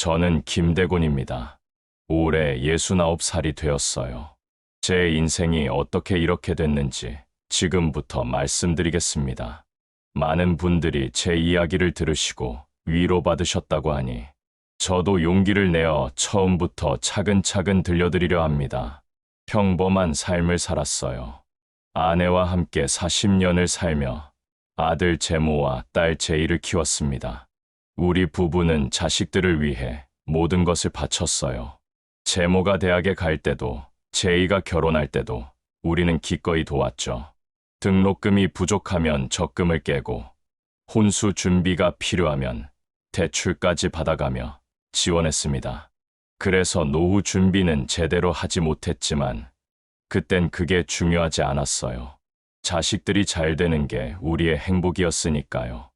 저는 김대곤입니다. 올해 69살이 되었어요. 제 인생이 어떻게 이렇게 됐는지 지금부터 말씀드리겠습니다. 많은 분들이 제 이야기를 들으시고 위로받으셨다고 하니 저도 용기를 내어 처음부터 차근차근 들려드리려 합니다. 평범한 삶을 살았어요. 아내와 함께 40년을 살며 아들 제모와 딸 제이를 키웠습니다. 우리 부부는 자식들을 위해 모든 것을 바쳤어요. 제모가 대학에 갈 때도 제이가 결혼할 때도 우리는 기꺼이 도왔죠. 등록금이 부족하면 적금을 깨고 혼수 준비가 필요하면 대출까지 받아가며 지원했습니다. 그래서 노후 준비는 제대로 하지 못했지만 그땐 그게 중요하지 않았어요. 자식들이 잘 되는 게 우리의 행복이었으니까요.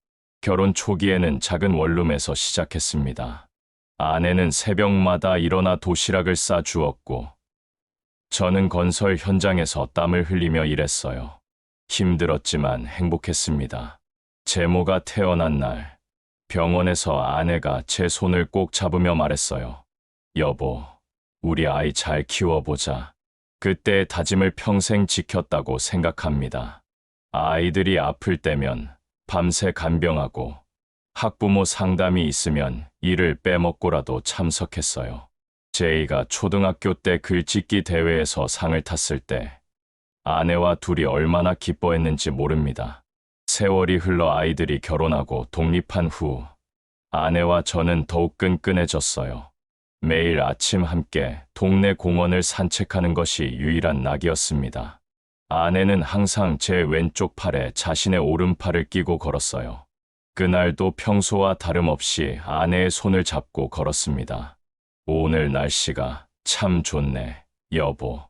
결혼 초기에는 작은 원룸에서 시작했습니다. 아내는 새벽마다 일어나 도시락을 싸주었고 저는 건설 현장에서 땀을 흘리며 일했어요. 힘들었지만 행복했습니다. 제모가 태어난 날 병원에서 아내가 제 손을 꼭 잡으며 말했어요. 여보, 우리 아이 잘 키워보자. 그때의 다짐을 평생 지켰다고 생각합니다. 아이들이 아플 때면 밤새 간병하고 학부모 상담이 있으면 일을 빼먹고라도 참석했어요. 제이가 초등학교 때 글짓기 대회에서 상을 탔을 때 아내와 둘이 얼마나 기뻐했는지 모릅니다. 세월이 흘러 아이들이 결혼하고 독립한 후 아내와 저는 더욱 끈끈해졌어요. 매일 아침 함께 동네 공원을 산책하는 것이 유일한 낙이었습니다. 아내는 항상 제 왼쪽 팔에 자신의 오른팔을 끼고 걸었어요. 그날도 평소와 다름없이 아내의 손을 잡고 걸었습니다. 오늘 날씨가 참 좋네, 여보.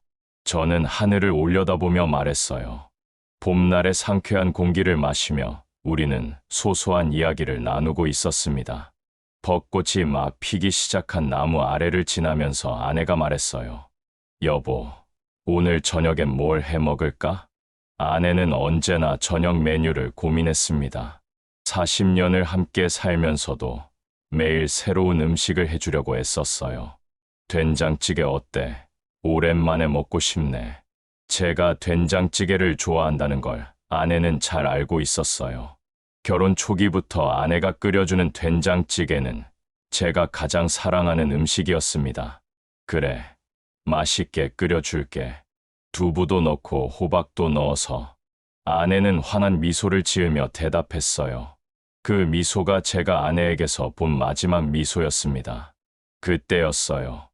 저는 하늘을 올려다보며 말했어요. 봄날의 상쾌한 공기를 마시며 우리는 소소한 이야기를 나누고 있었습니다. 벚꽃이 막 피기 시작한 나무 아래를 지나면서 아내가 말했어요. 여보, 오늘 저녁엔 뭘 해 먹을까? 아내는 언제나 저녁 메뉴를 고민했습니다. 40년을 함께 살면서도 매일 새로운 음식을 해주려고 애썼어요. 된장찌개 어때? 오랜만에 먹고 싶네. 제가 된장찌개를 좋아한다는 걸 아내는 잘 알고 있었어요. 결혼 초기부터 아내가 끓여주는 된장찌개는 제가 가장 사랑하는 음식이었습니다. 그래, 맛있게 끓여줄게. 두부도 넣고 호박도 넣어서. 아내는 환한 미소를 지으며 대답했어요. 그 미소가 제가 아내에게서 본 마지막 미소였습니다. 그때였어요.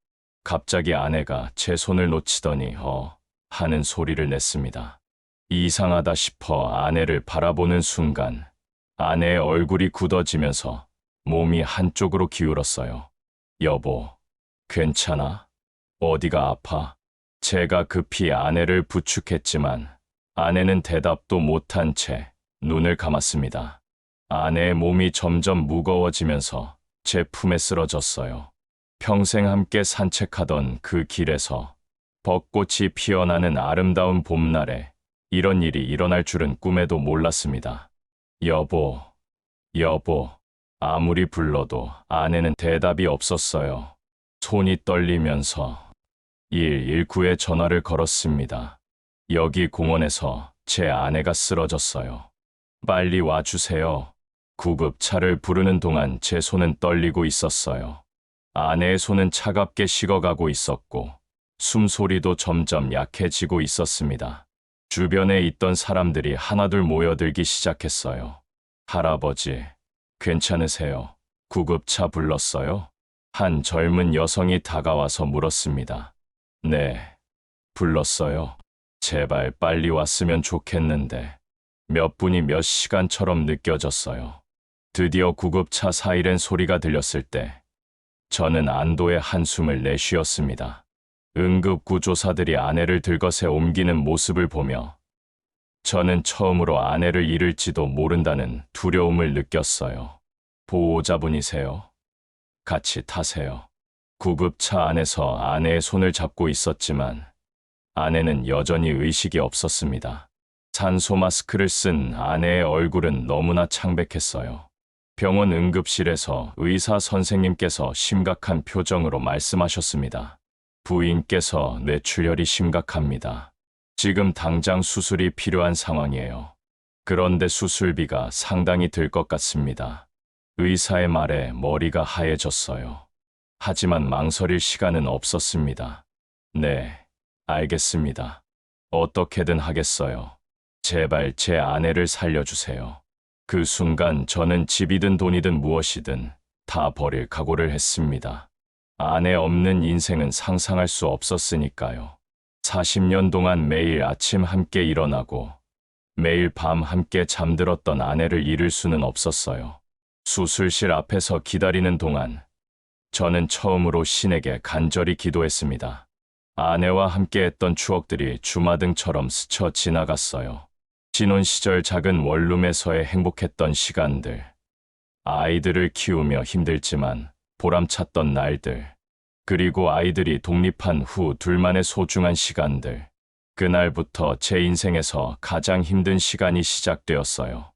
갑자기 아내가 제 손을 놓치더니 하는 소리를 냈습니다. 이상하다 싶어 아내를 바라보는 순간 아내의 얼굴이 굳어지면서 몸이 한쪽으로 기울었어요. 여보, 괜찮아? 어디가 아파? 제가 급히 아내를 부축했지만 아내는 대답도 못한 채 눈을 감았습니다. 아내의 몸이 점점 무거워지면서 제 품에 쓰러졌어요. 평생 함께 산책하던 그 길에서 벚꽃이 피어나는 아름다운 봄날에 이런 일이 일어날 줄은 꿈에도 몰랐습니다. 여보, 여보. 아무리 불러도 아내는 대답이 없었어요. 손이 떨리면서 119에 전화를 걸었습니다. 여기 공원에서 제 아내가 쓰러졌어요. 빨리 와주세요. 구급차를 부르는 동안 제 손은 떨리고 있었어요. 아내의 손은 차갑게 식어가고 있었고 숨소리도 점점 약해지고 있었습니다. 주변에 있던 사람들이 하나둘 모여들기 시작했어요. 할아버지, 괜찮으세요? 구급차 불렀어요? 한 젊은 여성이 다가와서 물었습니다. 네, 불렀어요. 제발 빨리 왔으면 좋겠는데 몇 분이 몇 시간처럼 느껴졌어요. 드디어 구급차 사이렌 소리가 들렸을 때 저는 안도의 한숨을 내쉬었습니다. 응급구조사들이 아내를 들것에 옮기는 모습을 보며 저는 처음으로 아내를 잃을지도 모른다는 두려움을 느꼈어요. 보호자분이세요? 같이 타세요. 구급차 안에서 아내의 손을 잡고 있었지만 아내는 여전히 의식이 없었습니다. 산소 마스크를 쓴 아내의 얼굴은 너무나 창백했어요. 병원 응급실에서 의사 선생님께서 심각한 표정으로 말씀하셨습니다. 부인께서 뇌출혈이 심각합니다. 지금 당장 수술이 필요한 상황이에요. 그런데 수술비가 상당히 들 것 같습니다. 의사의 말에 머리가 하얘졌어요. 하지만 망설일 시간은 없었습니다. 네, 알겠습니다. 어떻게든 하겠어요. 제발 제 아내를 살려주세요. 그 순간 저는 집이든 돈이든 무엇이든 다 버릴 각오를 했습니다. 아내 없는 인생은 상상할 수 없었으니까요. 40년 동안 매일 아침 함께 일어나고 매일 밤 함께 잠들었던 아내를 잃을 수는 없었어요. 수술실 앞에서 기다리는 동안 저는 처음으로 신에게 간절히 기도했습니다. 아내와 함께했던 추억들이 주마등처럼 스쳐 지나갔어요. 신혼 시절 작은 원룸에서의 행복했던 시간들, 아이들을 키우며 힘들지만 보람찼던 날들, 그리고 아이들이 독립한 후 둘만의 소중한 시간들. 그날부터 제 인생에서 가장 힘든 시간이 시작되었어요.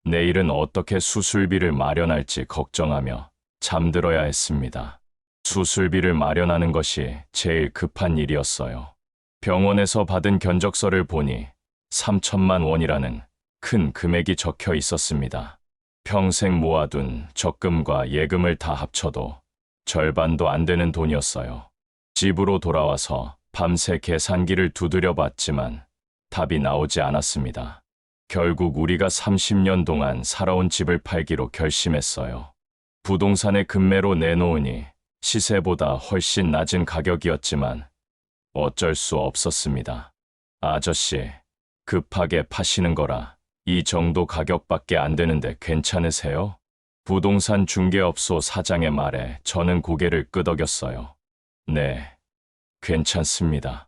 내일은 어떻게 수술비를 마련할지 걱정하며 잠들어야 했습니다. 수술비를 마련하는 것이 제일 급한 일이었어요. 병원에서 받은 견적서를 보니 3천만 원이라는 큰 금액이 적혀 있었습니다. 평생 모아둔 적금과 예금을 다 합쳐도 절반도 안 되는 돈이었어요. 집으로 돌아와서 밤새 계산기를 두드려 봤지만 답이 나오지 않았습니다. 결국 우리가 30년 동안 살아온 집을 팔기로 결심했어요. 부동산에 급매로 내놓으니 시세보다 훨씬 낮은 가격이었지만 어쩔 수 없었습니다. 아저씨, 급하게 파시는 거라 이 정도 가격밖에 안 되는데 괜찮으세요? 부동산 중개업소 사장의 말에 저는 고개를 끄덕였어요. 네, 괜찮습니다.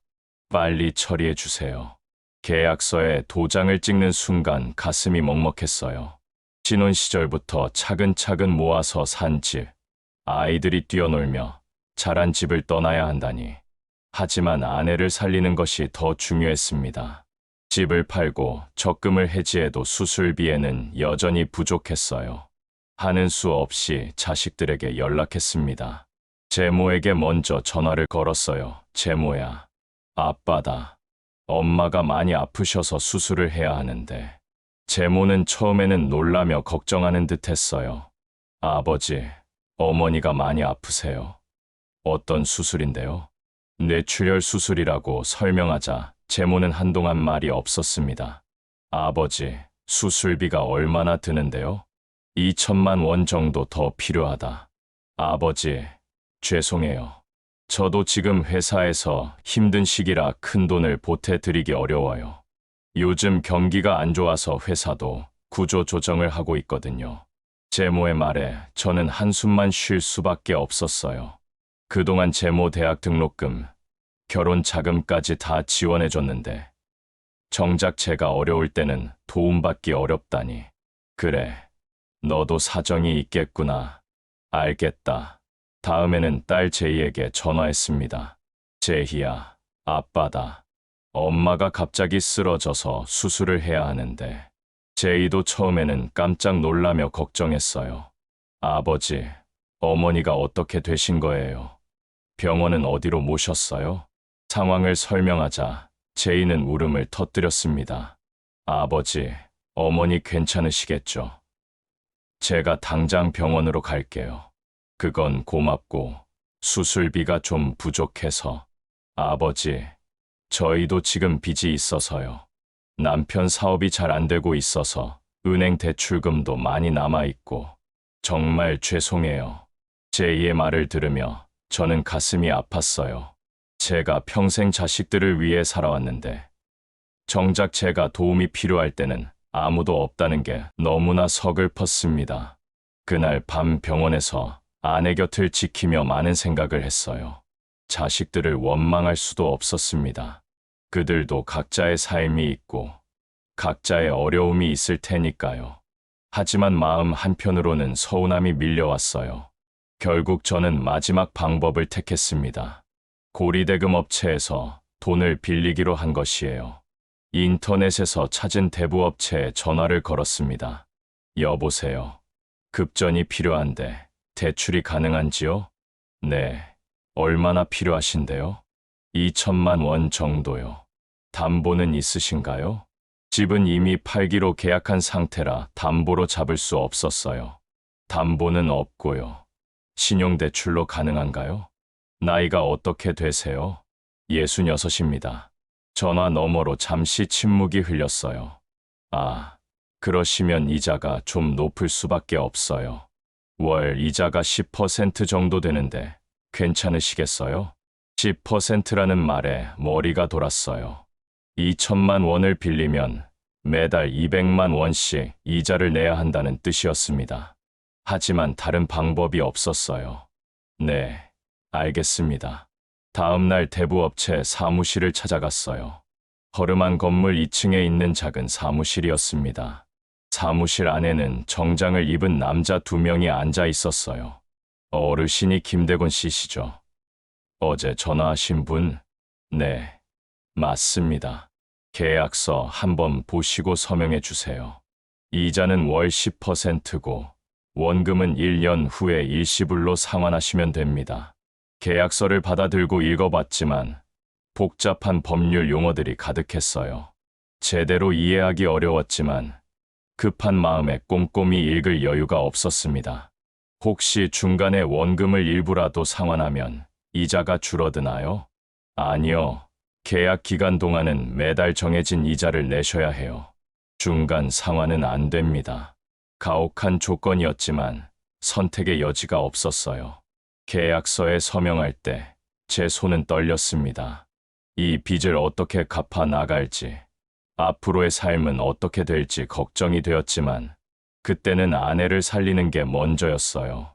빨리 처리해 주세요. 계약서에 도장을 찍는 순간 가슴이 먹먹했어요. 신혼 시절부터 차근차근 모아서 산 집, 아이들이 뛰어놀며 자란 집을 떠나야 한다니. 하지만 아내를 살리는 것이 더 중요했습니다. 집을 팔고 적금을 해지해도 수술비에는 여전히 부족했어요. 하는 수 없이 자식들에게 연락했습니다. 제모에게 먼저 전화를 걸었어요. 제모야, 아빠다. 엄마가 많이 아프셔서 수술을 해야 하는데. 제모는 처음에는 놀라며 걱정하는 듯 했어요. 아버지, 어머니가 많이 아프세요. 어떤 수술인데요? 뇌출혈 수술이라고 설명하자 제모는 한동안 말이 없었습니다. 아버지, 수술비가 얼마나 드는데요? 2천만 원 정도 더 필요하다. 아버지, 죄송해요. 저도 지금 회사에서 힘든 시기라 큰 돈을 보태드리기 어려워요. 요즘 경기가 안 좋아서 회사도 구조 조정을 하고 있거든요. 제모의 말에 저는 한숨만 쉴 수밖에 없었어요. 그동안 제모 대학 등록금, 결혼 자금까지 다 지원해줬는데 정작 제가 어려울 때는 도움받기 어렵다니. 그래, 너도 사정이 있겠구나. 알겠다. 다음에는 딸 제이에게 전화했습니다. 제희야, 아빠다. 엄마가 갑자기 쓰러져서 수술을 해야 하는데. 제이도 처음에는 깜짝 놀라며 걱정했어요. 아버지, 어머니가 어떻게 되신 거예요? 병원은 어디로 모셨어요? 상황을 설명하자 제이는 울음을 터뜨렸습니다. 아버지, 어머니 괜찮으시겠죠? 제가 당장 병원으로 갈게요. 그건 고맙고 수술비가 좀 부족해서. 아버지, 저희도 지금 빚이 있어서요. 남편 사업이 잘 안 되고 있어서 은행 대출금도 많이 남아있고 정말 죄송해요. 제이의 말을 들으며 저는 가슴이 아팠어요. 제가 평생 자식들을 위해 살아왔는데 정작 제가 도움이 필요할 때는 아무도 없다는 게 너무나 서글펐습니다. 그날 밤 병원에서 아내 곁을 지키며 많은 생각을 했어요. 자식들을 원망할 수도 없었습니다. 그들도 각자의 삶이 있고 각자의 어려움이 있을 테니까요. 하지만 마음 한편으로는 서운함이 밀려왔어요. 결국 저는 마지막 방법을 택했습니다. 고리대금 업체에서 돈을 빌리기로 한 것이에요. 인터넷에서 찾은 대부업체에 전화를 걸었습니다. 여보세요. 급전이 필요한데 대출이 가능한지요? 네. 얼마나 필요하신데요? 2천만 원 정도요. 담보는 있으신가요? 집은 이미 팔기로 계약한 상태라 담보로 잡을 수 없었어요. 담보는 없고요. 신용대출로 가능한가요? 나이가 어떻게 되세요? 66입니다. 전화 너머로 잠시 침묵이 흘렸어요. 아, 그러시면 이자가 좀 높을 수밖에 없어요. 월 이자가 10% 정도 되는데 괜찮으시겠어요? 10%라는 말에 머리가 돌았어요. 2천만 원을 빌리면 매달 200만 원씩 이자를 내야 한다는 뜻이었습니다. 하지만 다른 방법이 없었어요. 네, 알겠습니다. 다음 날 대부업체 사무실을 찾아갔어요. 허름한 건물 2층에 있는 작은 사무실이었습니다. 사무실 안에는 정장을 입은 남자 2명이 앉아 있었어요. 어르신이 김대곤 씨시죠? 어제 전화하신 분? 네, 맞습니다. 계약서 한번 보시고 서명해 주세요. 이자는 월 10%고 원금은 1년 후에 일시불로 상환하시면 됩니다. 계약서를 받아들고 읽어봤지만 복잡한 법률 용어들이 가득했어요. 제대로 이해하기 어려웠지만 급한 마음에 꼼꼼히 읽을 여유가 없었습니다. 혹시 중간에 원금을 일부라도 상환하면 이자가 줄어드나요? 아니요. 계약 기간 동안은 매달 정해진 이자를 내셔야 해요. 중간 상환은 안 됩니다. 가혹한 조건이었지만 선택의 여지가 없었어요. 계약서에 서명할 때 제 손은 떨렸습니다. 이 빚을 어떻게 갚아 나갈지, 앞으로의 삶은 어떻게 될지 걱정이 되었지만 그때는 아내를 살리는 게 먼저였어요.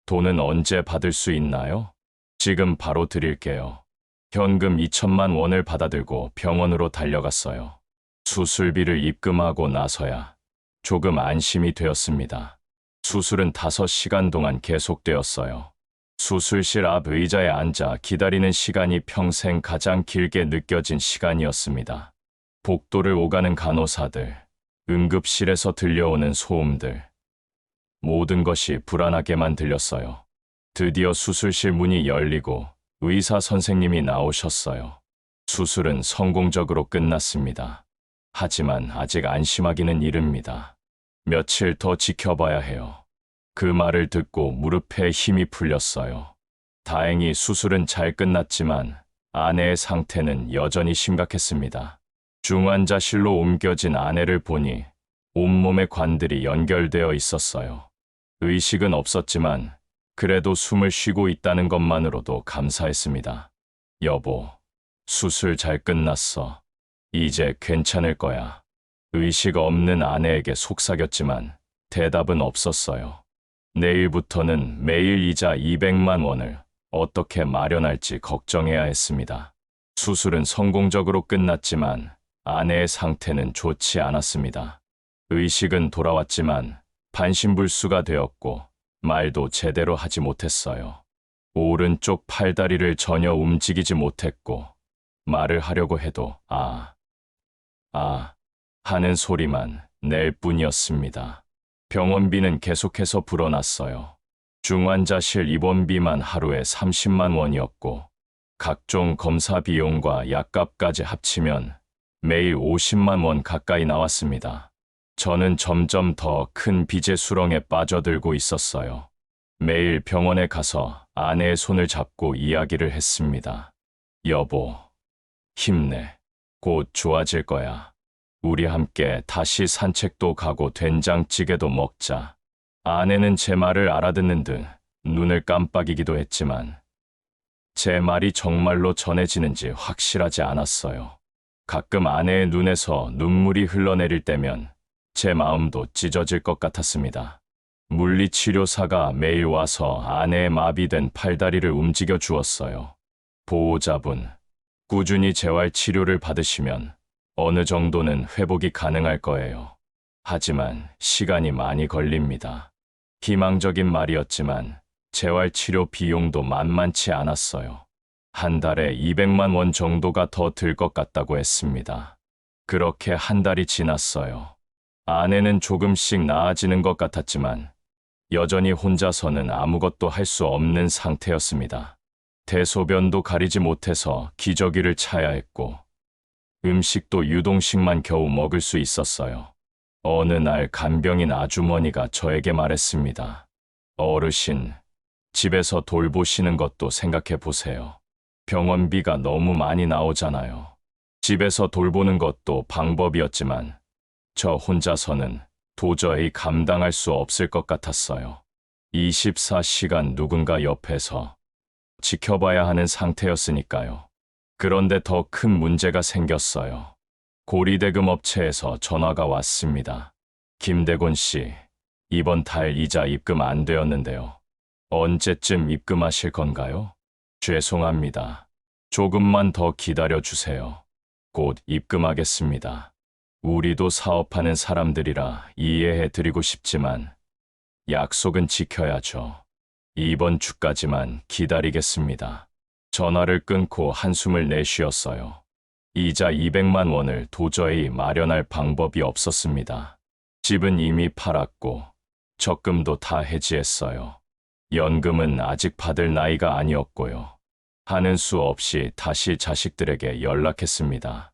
돈은 언제 받을 수 있나요? 지금 바로 드릴게요. 현금 2천만 원을 받아들고 병원으로 달려갔어요. 수술비를 입금하고 나서야 조금 안심이 되었습니다. 수술은 5시간 동안 계속되었어요. 수술실 앞 의자에 앉아 기다리는 시간이 평생 가장 길게 느껴진 시간이었습니다. 복도를 오가는 간호사들, 응급실에서 들려오는 소음들, 모든 것이 불안하게만 들렸어요. 드디어 수술실 문이 열리고 의사 선생님이 나오셨어요. 수술은 성공적으로 끝났습니다. 하지만 아직 안심하기는 이릅니다. 며칠 더 지켜봐야 해요. 그 말을 듣고 무릎에 힘이 풀렸어요. 다행히 수술은 잘 끝났지만 아내의 상태는 여전히 심각했습니다. 중환자실로 옮겨진 아내를 보니 온몸의 관들이 연결되어 있었어요. 의식은 없었지만 그래도 숨을 쉬고 있다는 것만으로도 감사했습니다. 여보, 수술 잘 끝났어. 이제 괜찮을 거야. 의식 없는 아내에게 속삭였지만 대답은 없었어요. 내일부터는 매일 이자 200만 원을 어떻게 마련할지 걱정해야 했습니다. 수술은 성공적으로 끝났지만 아내의 상태는 좋지 않았습니다. 의식은 돌아왔지만 반신불수가 되었고 말도 제대로 하지 못했어요. 오른쪽 팔다리를 전혀 움직이지 못했고 말을 하려고 해도 하는 소리만 낼 뿐이었습니다. 병원비는 계속해서 불어났어요. 중환자실 입원비만 하루에 30만 원이었고 각종 검사 비용과 약값까지 합치면 매일 50만 원 가까이 나왔습니다. 저는 점점 더 큰 빚의 수렁에 빠져들고 있었어요. 매일 병원에 가서 아내의 손을 잡고 이야기를 했습니다. 여보, 힘내. 곧 좋아질 거야. 우리 함께 다시 산책도 가고 된장찌개도 먹자. 아내는 제 말을 알아듣는 듯 눈을 깜빡이기도 했지만 제 말이 정말로 전해지는지 확실하지 않았어요. 가끔 아내의 눈에서 눈물이 흘러내릴 때면 제 마음도 찢어질 것 같았습니다. 물리치료사가 매일 와서 아내의 마비된 팔다리를 움직여 주었어요. 보호자분, 꾸준히 재활치료를 받으시면 어느 정도는 회복이 가능할 거예요. 하지만 시간이 많이 걸립니다. 희망적인 말이었지만 재활치료 비용도 만만치 않았어요. 한 달에 200만 원 정도가 더 들 것 같다고 했습니다. 그렇게 한 달이 지났어요. 아내는 조금씩 나아지는 것 같았지만 여전히 혼자서는 아무것도 할 수 없는 상태였습니다. 대소변도 가리지 못해서 기저귀를 차야 했고, 음식도 유동식만 겨우 먹을 수 있었어요. 어느 날 간병인 아주머니가 저에게 말했습니다. 어르신, 집에서 돌보시는 것도 생각해 보세요. 병원비가 너무 많이 나오잖아요. 집에서 돌보는 것도 방법이었지만 저 혼자서는 도저히 감당할 수 없을 것 같았어요. 24시간 누군가 옆에서 지켜봐야 하는 상태였으니까요. 그런데 더 큰 문제가 생겼어요. 고리대금 업체에서 전화가 왔습니다. 김대곤 씨, 이번 달 이자 입금 안 되었는데요. 언제쯤 입금하실 건가요? 죄송합니다. 조금만 더 기다려 주세요. 곧 입금하겠습니다. 우리도 사업하는 사람들이라 이해해 드리고 싶지만 약속은 지켜야죠. 이번 주까지만 기다리겠습니다. 전화를 끊고 한숨을 내쉬었어요. 이자 200만 원을 도저히 마련할 방법이 없었습니다. 집은 이미 팔았고 적금도 다 해지했어요. 연금은 아직 받을 나이가 아니었고요. 하는 수 없이 다시 자식들에게 연락했습니다.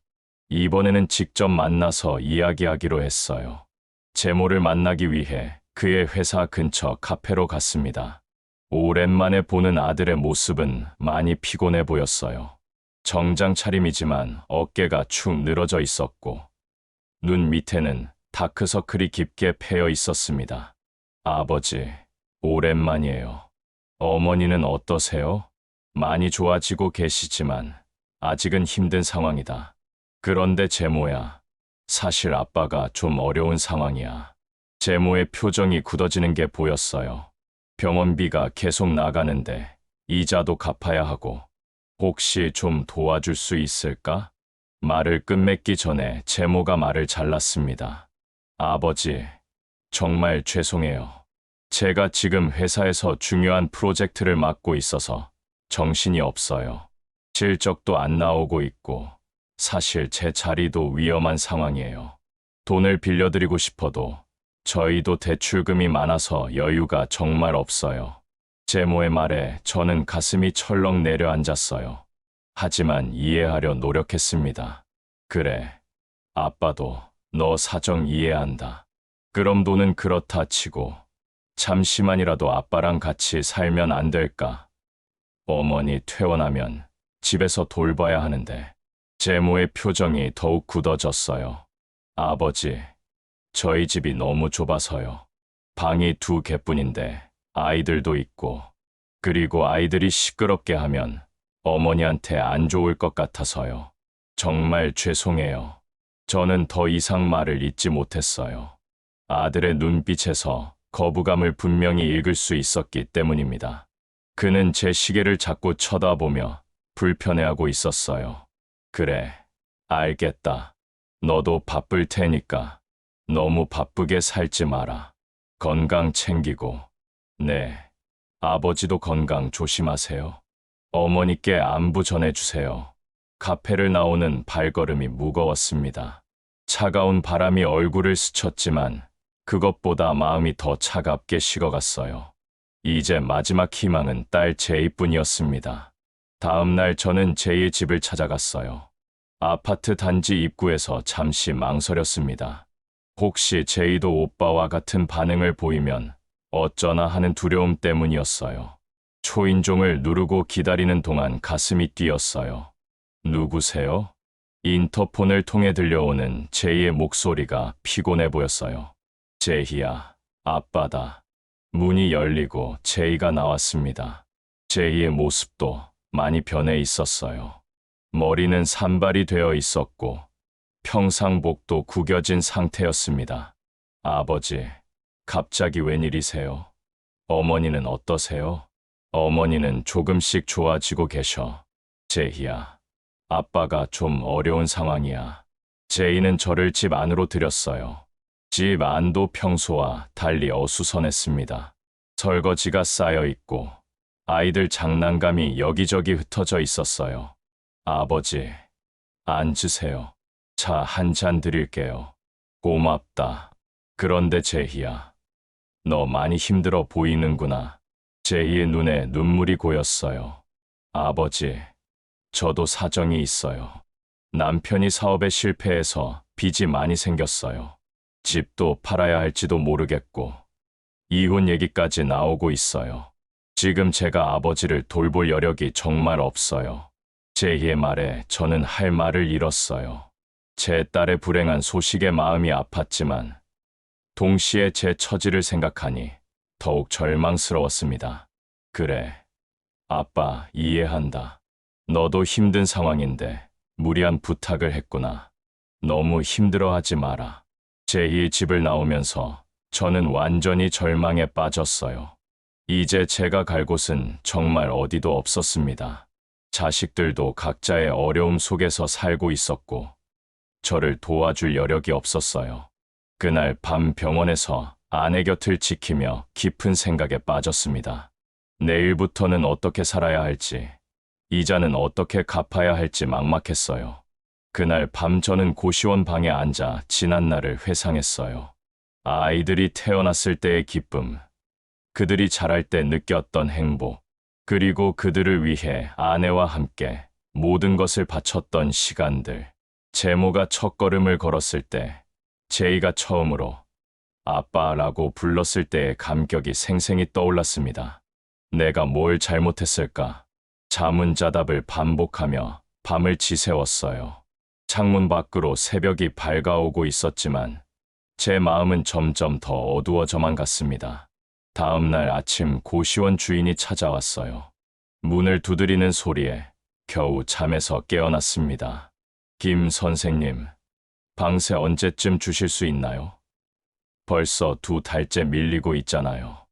이번에는 직접 만나서 이야기하기로 했어요. 재모를 만나기 위해 그의 회사 근처 카페로 갔습니다. 오랜만에 보는 아들의 모습은 많이 피곤해 보였어요. 정장 차림이지만 어깨가 축 늘어져 있었고 눈 밑에는 다크서클이 깊게 패여 있었습니다. 아버지, 오랜만이에요. 어머니는 어떠세요? 많이 좋아지고 계시지만 아직은 힘든 상황이다. 그런데 재모야, 사실 아빠가 좀 어려운 상황이야. 재모의 표정이 굳어지는 게 보였어요. 병원비가 계속 나가는데 이자도 갚아야 하고 혹시 좀 도와줄 수 있을까? 말을 끝맺기 전에 재모가 말을 잘랐습니다. 아버지, 정말 죄송해요. 제가 지금 회사에서 중요한 프로젝트를 맡고 있어서 정신이 없어요. 실적도 안 나오고 있고 사실 제 자리도 위험한 상황이에요. 돈을 빌려드리고 싶어도 저희도 대출금이 많아서 여유가 정말 없어요. 재모의 말에 저는 가슴이 철렁 내려앉았어요. 하지만 이해하려 노력했습니다. 그래, 아빠도 너 사정 이해한다. 그럼 돈은 그렇다 치고 잠시만이라도 아빠랑 같이 살면 안 될까? 어머니 퇴원하면 집에서 돌봐야 하는데 재모의 표정이 더욱 굳어졌어요. 아버지, 저희 집이 너무 좁아서요. 방이 2개뿐인데 아이들도 있고 그리고 아이들이 시끄럽게 하면 어머니한테 안 좋을 것 같아서요. 정말 죄송해요. 저는 더 이상 말을 잇지 못했어요. 아들의 눈빛에서 거부감을 분명히 읽을 수 있었기 때문입니다. 그는 제 시계를 자꾸 쳐다보며 불편해하고 있었어요. 그래, 알겠다. 너도 바쁠 테니까 너무 바쁘게 살지 마라. 건강 챙기고. 네, 아버지도 건강 조심하세요. 어머니께 안부 전해주세요. 카페를 나오는 발걸음이 무거웠습니다. 차가운 바람이 얼굴을 스쳤지만 그것보다 마음이 더 차갑게 식어갔어요. 이제 마지막 희망은 딸 제이뿐이었습니다. 다음 날 저는 제이의 집을 찾아갔어요. 아파트 단지 입구에서 잠시 망설였습니다. 혹시 제이도 오빠와 같은 반응을 보이면 어쩌나 하는 두려움 때문이었어요. 초인종을 누르고 기다리는 동안 가슴이 뛰었어요. 누구세요? 인터폰을 통해 들려오는 제이의 목소리가 피곤해 보였어요. 제이야, 아빠다. 문이 열리고 제이가 나왔습니다. 제이의 모습도 많이 변해 있었어요. 머리는 산발이 되어 있었고 평상복도 구겨진 상태였습니다. 아버지, 갑자기 웬일이세요? 어머니는 어떠세요? 어머니는 조금씩 좋아지고 계셔. 제이야, 아빠가 좀 어려운 상황이야. 제이는 저를 집 안으로 들였어요. 집 안도 평소와 달리 어수선했습니다. 설거지가 쌓여 있고 아이들 장난감이 여기저기 흩어져 있었어요. 아버지, 앉으세요. 차 한 잔 드릴게요. 고맙다. 그런데 제희야, 너 많이 힘들어 보이는구나. 제이의 눈에 눈물이 고였어요. 아버지, 저도 사정이 있어요. 남편이 사업에 실패해서 빚이 많이 생겼어요. 집도 팔아야 할지도 모르겠고, 이혼 얘기까지 나오고 있어요. 지금 제가 아버지를 돌볼 여력이 정말 없어요. 제이의 말에 저는 할 말을 잃었어요. 제 딸의 불행한 소식에 마음이 아팠지만, 동시에 제 처지를 생각하니 더욱 절망스러웠습니다. 그래, 아빠 이해한다. 너도 힘든 상황인데 무리한 부탁을 했구나. 너무 힘들어하지 마라. 제이의 집을 나오면서 저는 완전히 절망에 빠졌어요. 이제 제가 갈 곳은 정말 어디도 없었습니다. 자식들도 각자의 어려움 속에서 살고 있었고, 저를 도와줄 여력이 없었어요. 그날 밤 병원에서 아내 곁을 지키며 깊은 생각에 빠졌습니다. 내일부터는 어떻게 살아야 할지, 이자는 어떻게 갚아야 할지 막막했어요. 그날 밤 저는 고시원 방에 앉아 지난날을 회상했어요. 아이들이 태어났을 때의 기쁨, 그들이 자랄 때 느꼈던 행복, 그리고 그들을 위해 아내와 함께 모든 것을 바쳤던 시간들. 제모가 첫걸음을 걸었을 때, 제이가 처음으로 아빠라고 불렀을 때의 감격이 생생히 떠올랐습니다. 내가 뭘 잘못했을까? 자문자답을 반복하며 밤을 지새웠어요. 창문 밖으로 새벽이 밝아오고 있었지만 제 마음은 점점 더 어두워져만 갔습니다. 다음 날 아침 고시원 주인이 찾아왔어요. 문을 두드리는 소리에 겨우 잠에서 깨어났습니다. 김 선생님, 방세 언제쯤 주실 수 있나요? 벌써 2달째 밀리고 있잖아요.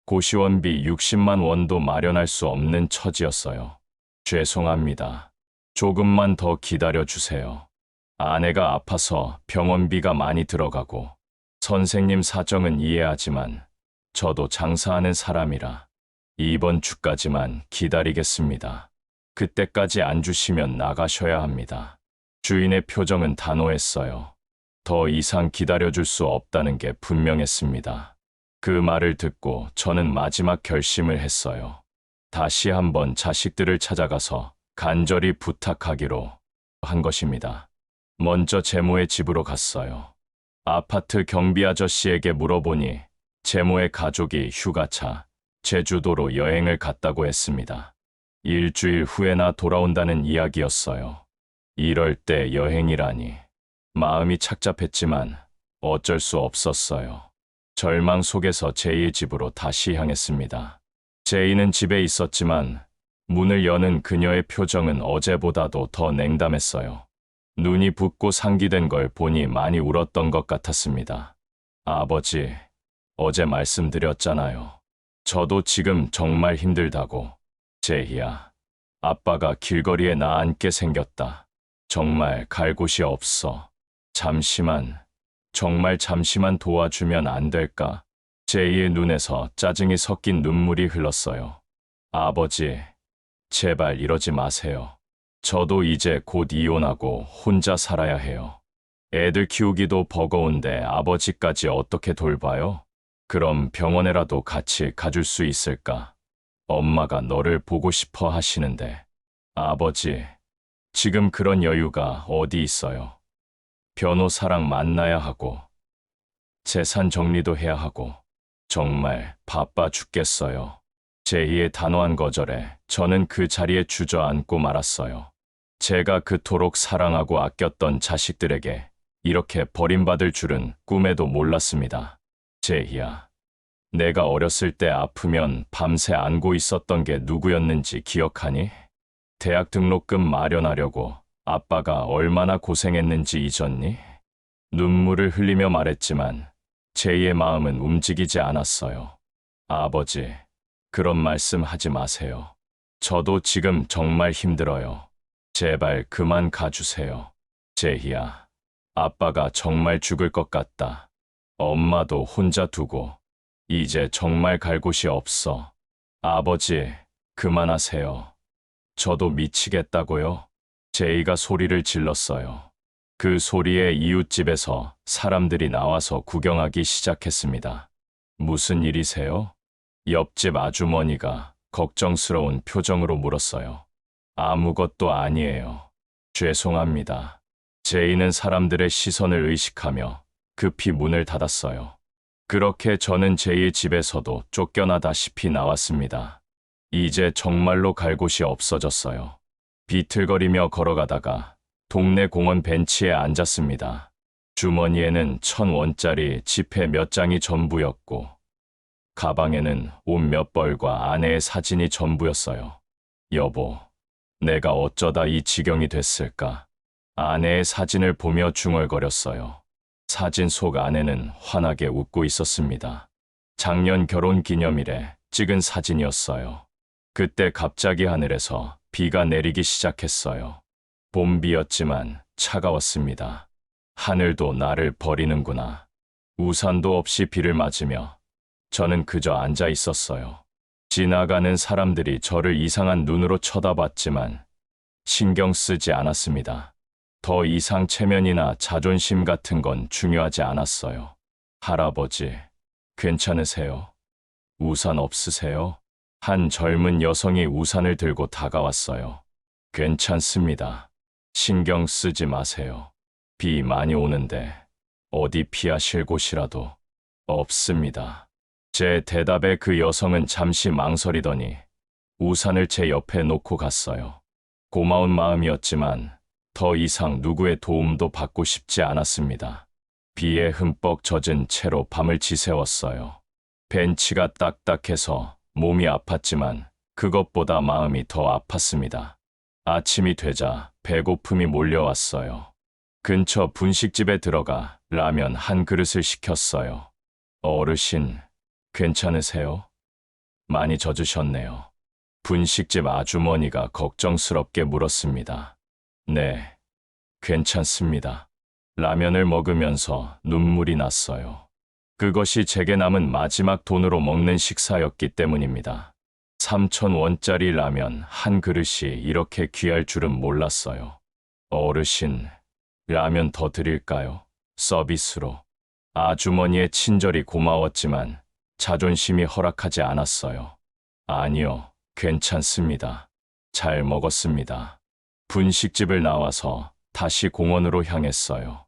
고시원비 60만 원도 마련할 수 없는 처지였어요. 죄송합니다. 조금만 더 기다려 주세요. 아내가 아파서 병원비가 많이 들어가고, 선생님 사정은 이해하지만 저도 장사하는 사람이라 이번 주까지만 기다리겠습니다. 그때까지 안 주시면 나가셔야 합니다. 주인의 표정은 단호했어요. 더 이상 기다려줄 수 없다는 게 분명했습니다. 그 말을 듣고 저는 마지막 결심을 했어요. 다시 한번 자식들을 찾아가서 간절히 부탁하기로 한 것입니다. 먼저 제모의 집으로 갔어요. 아파트 경비 아저씨에게 물어보니 제모의 가족이 휴가차, 제주도로 여행을 갔다고 했습니다. 일주일 후에나 돌아온다는 이야기였어요. 이럴 때 여행이라니. 마음이 착잡했지만 어쩔 수 없었어요. 절망 속에서 제이의 집으로 다시 향했습니다. 제이는 집에 있었지만 문을 여는 그녀의 표정은 어제보다도 더 냉담했어요. 눈이 붓고 상기된 걸 보니 많이 울었던 것 같았습니다. 아버지, 어제 말씀드렸잖아요. 저도 지금 정말 힘들다고. 제이야, 아빠가 길거리에 나 앉게 생겼다. 정말 갈 곳이 없어. 잠시만, 정말 잠시만 도와주면 안 될까? 제이의 눈에서 짜증이 섞인 눈물이 흘렀어요. 아버지, 제발 이러지 마세요. 저도 이제 곧 이혼하고 혼자 살아야 해요. 애들 키우기도 버거운데 아버지까지 어떻게 돌봐요? 그럼 병원에라도 같이 가줄 수 있을까? 엄마가 너를 보고 싶어 하시는데. 아버지, 지금 그런 여유가 어디 있어요? 변호사랑 만나야 하고, 재산 정리도 해야 하고, 정말 바빠 죽겠어요. 제이의 단호한 거절에 저는 그 자리에 주저앉고 말았어요. 제가 그토록 사랑하고 아꼈던 자식들에게 이렇게 버림받을 줄은 꿈에도 몰랐습니다. 제이야, 내가 어렸을 때 아프면 밤새 안고 있었던 게 누구였는지 기억하니? 대학 등록금 마련하려고 아빠가 얼마나 고생했는지 잊었니? 눈물을 흘리며 말했지만 제이의 마음은 움직이지 않았어요. 아버지, 그런 말씀 하지 마세요. 저도 지금 정말 힘들어요. 제발 그만 가주세요. 제이야, 아빠가 정말 죽을 것 같다. 엄마도 혼자 두고 이제 정말 갈 곳이 없어. 아버지, 그만하세요. 저도 미치겠다고요? 제이가 소리를 질렀어요. 그 소리에 이웃집에서 사람들이 나와서 구경하기 시작했습니다. 무슨 일이세요? 옆집 아주머니가 걱정스러운 표정으로 물었어요. 아무것도 아니에요. 죄송합니다. 제이는 사람들의 시선을 의식하며 급히 문을 닫았어요. 그렇게 저는 제이의 집에서도 쫓겨나다시피 나왔습니다. 이제 정말로 갈 곳이 없어졌어요. 비틀거리며 걸어가다가 동네 공원 벤치에 앉았습니다. 주머니에는 1,000원짜리 지폐 몇 장이 전부였고 가방에는 옷 몇 벌과 아내의 사진이 전부였어요. 여보, 내가 어쩌다 이 지경이 됐을까? 아내의 사진을 보며 중얼거렸어요. 사진 속 아내는 환하게 웃고 있었습니다. 작년 결혼 기념일에 찍은 사진이었어요. 그때 갑자기 하늘에서 비가 내리기 시작했어요. 봄비였지만 차가웠습니다. 하늘도 나를 버리는구나. 우산도 없이 비를 맞으며 저는 그저 앉아 있었어요. 지나가는 사람들이 저를 이상한 눈으로 쳐다봤지만 신경 쓰지 않았습니다. 더 이상 체면이나 자존심 같은 건 중요하지 않았어요. 할아버지, 괜찮으세요? 우산 없으세요? 한 젊은 여성이 우산을 들고 다가왔어요. 괜찮습니다. 신경 쓰지 마세요. 비 많이 오는데 어디 피하실 곳이라도 없습니다. 제 대답에 그 여성은 잠시 망설이더니 우산을 제 옆에 놓고 갔어요. 고마운 마음이었지만 더 이상 누구의 도움도 받고 싶지 않았습니다. 비에 흠뻑 젖은 채로 밤을 지새웠어요. 벤치가 딱딱해서 몸이 아팠지만 그것보다 마음이 더 아팠습니다. 아침이 되자 배고픔이 몰려왔어요. 근처 분식집에 들어가 라면 한 그릇을 시켰어요. 어르신, 괜찮으세요? 많이 젖으셨네요. 분식집 아주머니가 걱정스럽게 물었습니다. 네, 괜찮습니다. 라면을 먹으면서 눈물이 났어요. 그것이 제게 남은 마지막 돈으로 먹는 식사였기 때문입니다. 3,000원짜리 라면 한 그릇이 이렇게 귀할 줄은 몰랐어요. 어르신, 라면 더 드릴까요? 서비스로. 아주머니의 친절이 고마웠지만 자존심이 허락하지 않았어요. 아니요, 괜찮습니다. 잘 먹었습니다. 분식집을 나와서 다시 공원으로 향했어요.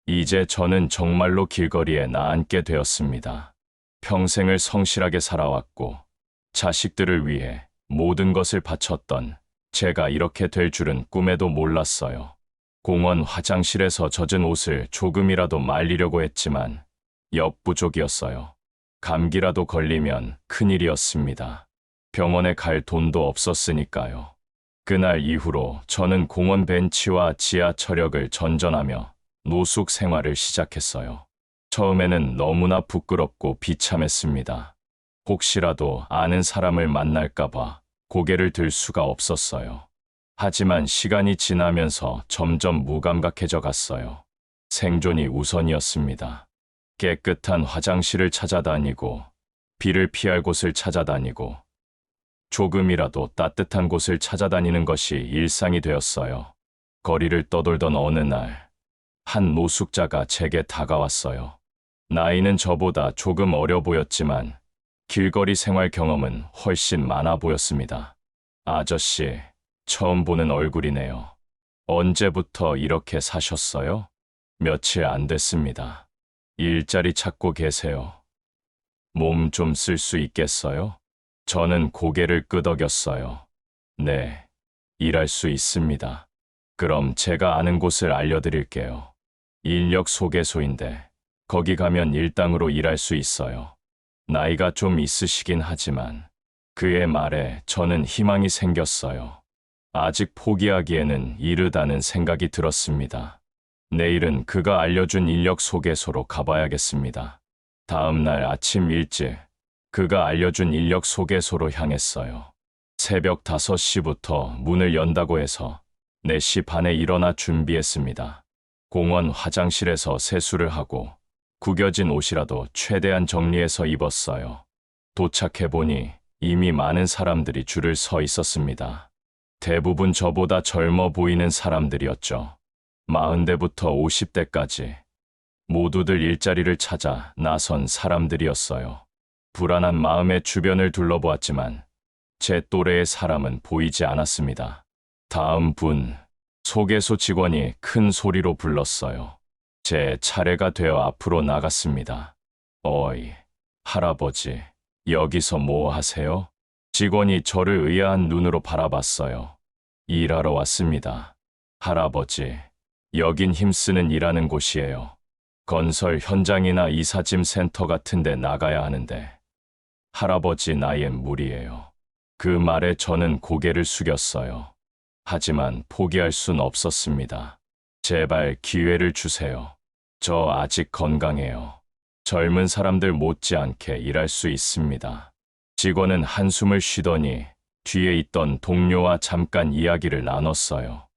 이제 저는 정말로 길거리에 나앉게 되었습니다. 평생을 성실하게 살아왔고 자식들을 위해 모든 것을 바쳤던 제가 이렇게 될 줄은 꿈에도 몰랐어요. 공원 화장실에서 젖은 옷을 조금이라도 말리려고 했지만 역부족이었어요. 감기라도 걸리면 큰일이었습니다. 병원에 갈 돈도 없었으니까요. 그날 이후로 저는 공원 벤치와 지하철역을 전전하며 노숙 생활을 시작했어요. 처음에는 너무나 부끄럽고 비참했습니다. 혹시라도 아는 사람을 만날까봐 고개를 들 수가 없었어요. 하지만 시간이 지나면서 점점 무감각해져 갔어요. 생존이 우선이었습니다. 깨끗한 화장실을 찾아다니고, 비를 피할 곳을 찾아다니고, 조금이라도 따뜻한 곳을 찾아다니는 것이 일상이 되었어요. 거리를 떠돌던 어느 날, 한 노숙자가 제게 다가왔어요. 나이는 저보다 조금 어려 보였지만 길거리 생활 경험은 훨씬 많아 보였습니다. 아저씨, 처음 보는 얼굴이네요. 언제부터 이렇게 사셨어요? 며칠 안 됐습니다. 일자리 찾고 계세요. 몸 좀 쓸 수 있겠어요? 저는 고개를 끄덕였어요. 네, 일할 수 있습니다. 그럼 제가 아는 곳을 알려드릴게요. 인력 소개소인데 거기 가면 일당으로 일할 수 있어요. 나이가 좀 있으시긴 하지만 그의 말에 저는 희망이 생겼어요. 아직 포기하기에는 이르다는 생각이 들었습니다. 내일은 그가 알려준 인력 소개소로 가봐야겠습니다. 다음 날 아침 일찍 그가 알려준 인력 소개소로 향했어요. 새벽 5시부터 문을 연다고 해서 4시 반에 일어나 준비했습니다. 공원 화장실에서 세수를 하고 구겨진 옷이라도 최대한 정리해서 입었어요. 도착해보니 이미 많은 사람들이 줄을 서 있었습니다. 대부분 저보다 젊어 보이는 사람들이었죠. 40대부터 50대까지 모두들 일자리를 찾아 나선 사람들이었어요. 불안한 마음에 주변을 둘러보았지만 제 또래의 사람은 보이지 않았습니다. 다음 분, 소개소 직원이 큰 소리로 불렀어요. 제 차례가 되어 앞으로 나갔습니다. 어이, 할아버지, 여기서 뭐 하세요? 직원이 저를 의아한 눈으로 바라봤어요. 일하러 왔습니다. 할아버지, 여긴 힘쓰는 일하는 곳이에요. 건설 현장이나 이삿짐 센터 같은 데 나가야 하는데 할아버지 나이엔 무리예요. 그 말에 저는 고개를 숙였어요. 하지만 포기할 순 없었습니다. 제발 기회를 주세요. 저 아직 건강해요. 젊은 사람들 못지않게 일할 수 있습니다. 직원은 한숨을 쉬더니 뒤에 있던 동료와 잠깐 이야기를 나눴어요.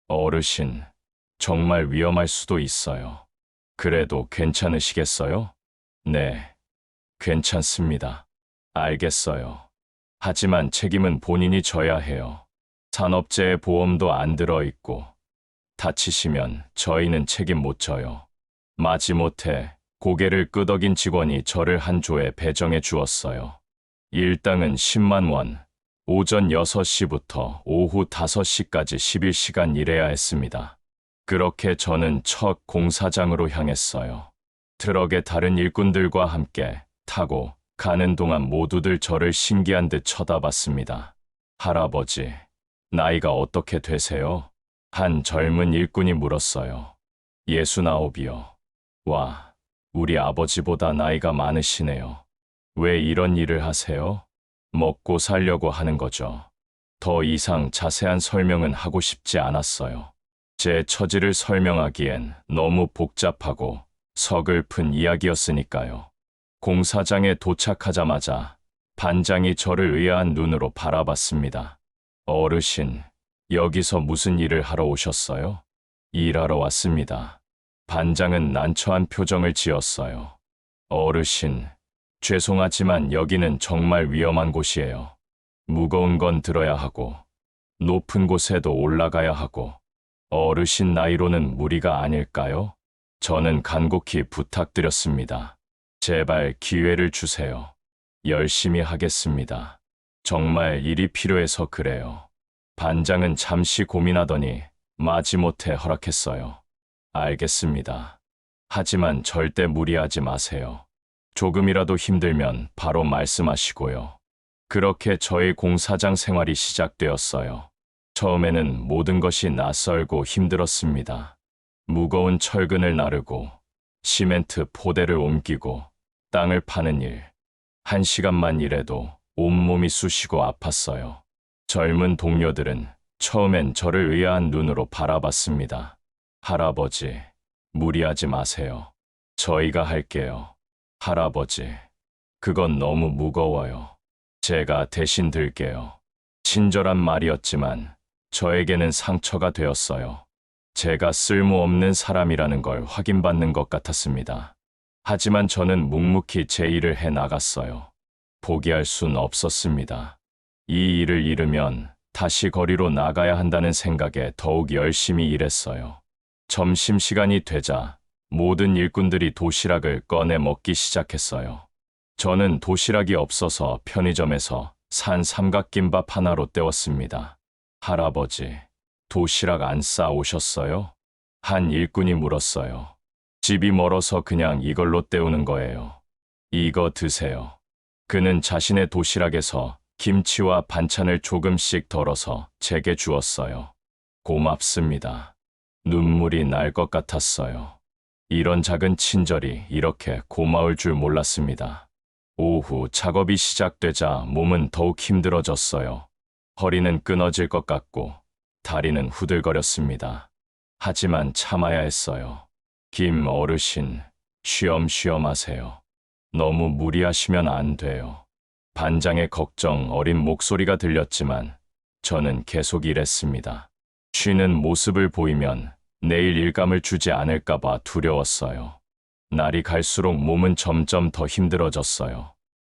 어르신, 정말 위험할 수도 있어요. 그래도 괜찮으시겠어요? 네, 괜찮습니다. 알겠어요. 하지만 책임은 본인이 져야 해요. 산업재해 보험도 안 들어있고 다치시면 저희는 책임 못 져요. 마지못해 고개를 끄덕인 직원이 저를 한 조에 배정해 주었어요. 일당은 10만 원, 오전 6시부터 오후 5시까지 11시간 일해야 했습니다. 그렇게 저는 첫 공사장으로 향했어요. 트럭에 다른 일꾼들과 함께 타고 가는 동안 모두들 저를 신기한 듯 쳐다봤습니다. 할아버지, 나이가 어떻게 되세요? 한 젊은 일꾼이 물었어요. 69이요. 와, 우리 아버지보다 나이가 많으시네요. 왜 이런 일을 하세요? 먹고 살려고 하는 거죠. 더 이상 자세한 설명은 하고 싶지 않았어요. 제 처지를 설명하기엔 너무 복잡하고 서글픈 이야기였으니까요. 공사장에 도착하자마자 반장이 저를 의아한 눈으로 바라봤습니다. 어르신, 여기서 무슨 일을 하러 오셨어요? 일하러 왔습니다. 반장은 난처한 표정을 지었어요. 어르신, 죄송하지만 여기는 정말 위험한 곳이에요. 무거운 건 들어야 하고, 높은 곳에도 올라가야 하고, 어르신 나이로는 무리가 아닐까요? 저는 간곡히 부탁드렸습니다. 제발 기회를 주세요. 열심히 하겠습니다. 정말 일이 필요해서 그래요. 반장은 잠시 고민하더니 마지못해 허락했어요. 알겠습니다. 하지만 절대 무리하지 마세요. 조금이라도 힘들면 바로 말씀하시고요. 그렇게 저의 공사장 생활이 시작되었어요. 처음에는 모든 것이 낯설고 힘들었습니다. 무거운 철근을 나르고 시멘트 포대를 옮기고 땅을 파는 일. 1시간만 일해도 온몸이 쑤시고 아팠어요. 젊은 동료들은 처음엔 저를 의아한 눈으로 바라봤습니다. 할아버지, 무리하지 마세요. 저희가 할게요. 할아버지, 그건 너무 무거워요. 제가 대신 들게요. 친절한 말이었지만 저에게는 상처가 되었어요. 제가 쓸모없는 사람이라는 걸 확인받는 것 같았습니다. 하지만 저는 묵묵히 제 일을 해 나갔어요. 포기할 순 없었습니다. 이 일을 잃으면 다시 거리로 나가야 한다는 생각에 더욱 열심히 일했어요. 점심시간이 되자 모든 일꾼들이 도시락을 꺼내 먹기 시작했어요. 저는 도시락이 없어서 편의점에서 산 삼각김밥 하나로 때웠습니다. 할아버지, 도시락 안 싸오셨어요? 한 일꾼이 물었어요. 집이 멀어서 그냥 이걸로 때우는 거예요. 이거 드세요. 그는 자신의 도시락에서 김치와 반찬을 조금씩 덜어서 제게 주었어요. 고맙습니다. 눈물이 날 것 같았어요. 이런 작은 친절이 이렇게 고마울 줄 몰랐습니다. 오후 작업이 시작되자 몸은 더욱 힘들어졌어요. 허리는 끊어질 것 같고 다리는 후들거렸습니다. 하지만 참아야 했어요. 김 어르신, 쉬엄쉬엄 하세요. 너무 무리하시면 안 돼요. 반장의 걱정 어린 목소리가 들렸지만 저는 계속 일했습니다. 쉬는 모습을 보이면 내일 일감을 주지 않을까봐 두려웠어요. 날이 갈수록 몸은 점점 더 힘들어졌어요.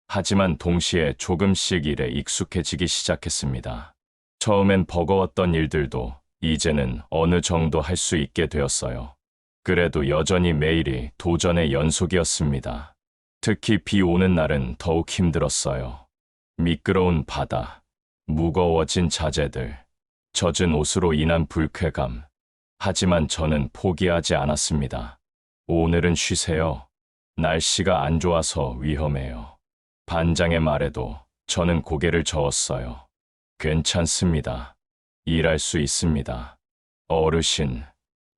하지만 동시에 조금씩 일에 익숙해지기 시작했습니다. 처음엔 버거웠던 일들도 이제는 어느 정도 할 수 있게 되었어요. 그래도 여전히 매일이 도전의 연속이었습니다. 특히 비 오는 날은 더욱 힘들었어요. 미끄러운 바다, 무거워진 자재들, 젖은 옷으로 인한 불쾌감. 하지만 저는 포기하지 않았습니다. 오늘은 쉬세요. 날씨가 안 좋아서 위험해요. 반장의 말에도 저는 고개를 저었어요. 괜찮습니다. 일할 수 있습니다. 어르신,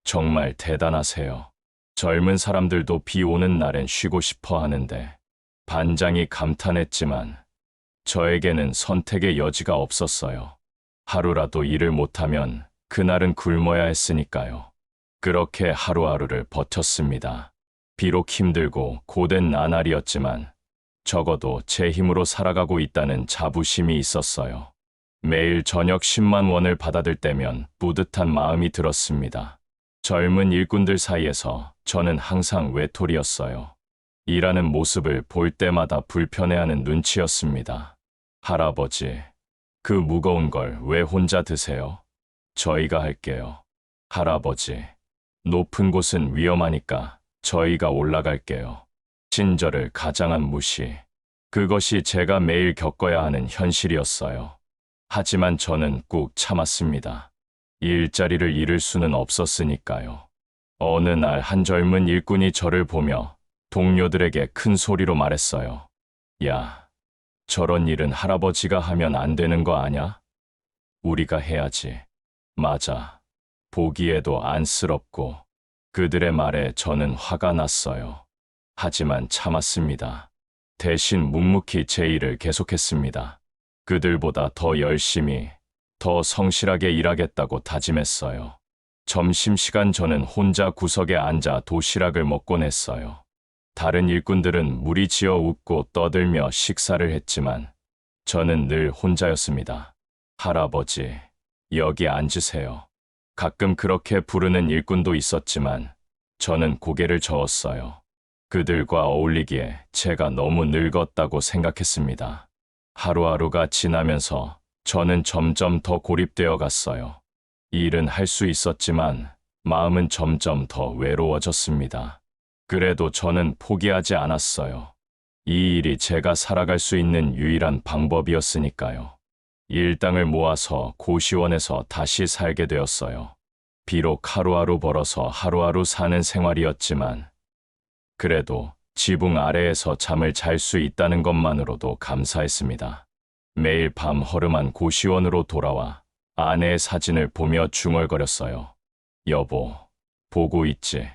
정말 대단하세요. 젊은 사람들도 비 오는 날엔 쉬고 싶어 하는데, 반장이 감탄했지만 저에게는 선택의 여지가 없었어요. 하루라도 일을 못하면 그날은 굶어야 했으니까요. 그렇게 하루하루를 버텼습니다. 비록 힘들고 고된 나날이었지만 적어도 제 힘으로 살아가고 있다는 자부심이 있었어요. 매일 저녁 10만 원을 받아들 때면 뿌듯한 마음이 들었습니다. 젊은 일꾼들 사이에서 저는 항상 외톨이였어요. 일하는 모습을 볼 때마다 불편해하는 눈치였습니다. 할아버지, 그 무거운 걸 왜 혼자 드세요? 저희가 할게요. 할아버지, 높은 곳은 위험하니까 저희가 올라갈게요. 친절을 가장한 무시. 그것이 제가 매일 겪어야 하는 현실이었어요. 하지만 저는 꾹 참았습니다. 일자리를 잃을 수는 없었으니까요. 어느 날 한 젊은 일꾼이 저를 보며 동료들에게 큰 소리로 말했어요. 야, 저런 일은 할아버지가 하면 안 되는 거 아냐? 우리가 해야지. 맞아. 보기에도 안쓰럽고. 그들의 말에 저는 화가 났어요. 하지만 참았습니다. 대신 묵묵히 제 일을 계속했습니다. 그들보다 더 열심히, 더 성실하게 일하겠다고 다짐했어요. 점심시간 저는 혼자 구석에 앉아 도시락을 먹곤 했어요. 다른 일꾼들은 무리지어 웃고 떠들며 식사를 했지만 저는 늘 혼자였습니다. 할아버지, 여기 앉으세요. 가끔 그렇게 부르는 일꾼도 있었지만 저는 고개를 저었어요. 그들과 어울리기에 제가 너무 늙었다고 생각했습니다. 하루하루가 지나면서 저는 점점 더 고립되어 갔어요. 일은 할 수 있었지만 마음은 점점 더 외로워졌습니다. 그래도 저는 포기하지 않았어요. 이 일이 제가 살아갈 수 있는 유일한 방법이었으니까요. 일당을 모아서 고시원에서 다시 살게 되었어요. 비록 하루하루 벌어서 하루하루 사는 생활이었지만 그래도 지붕 아래에서 잠을 잘 수 있다는 것만으로도 감사했습니다. 매일 밤 허름한 고시원으로 돌아와 아내의 사진을 보며 중얼거렸어요. 여보, 보고 있지?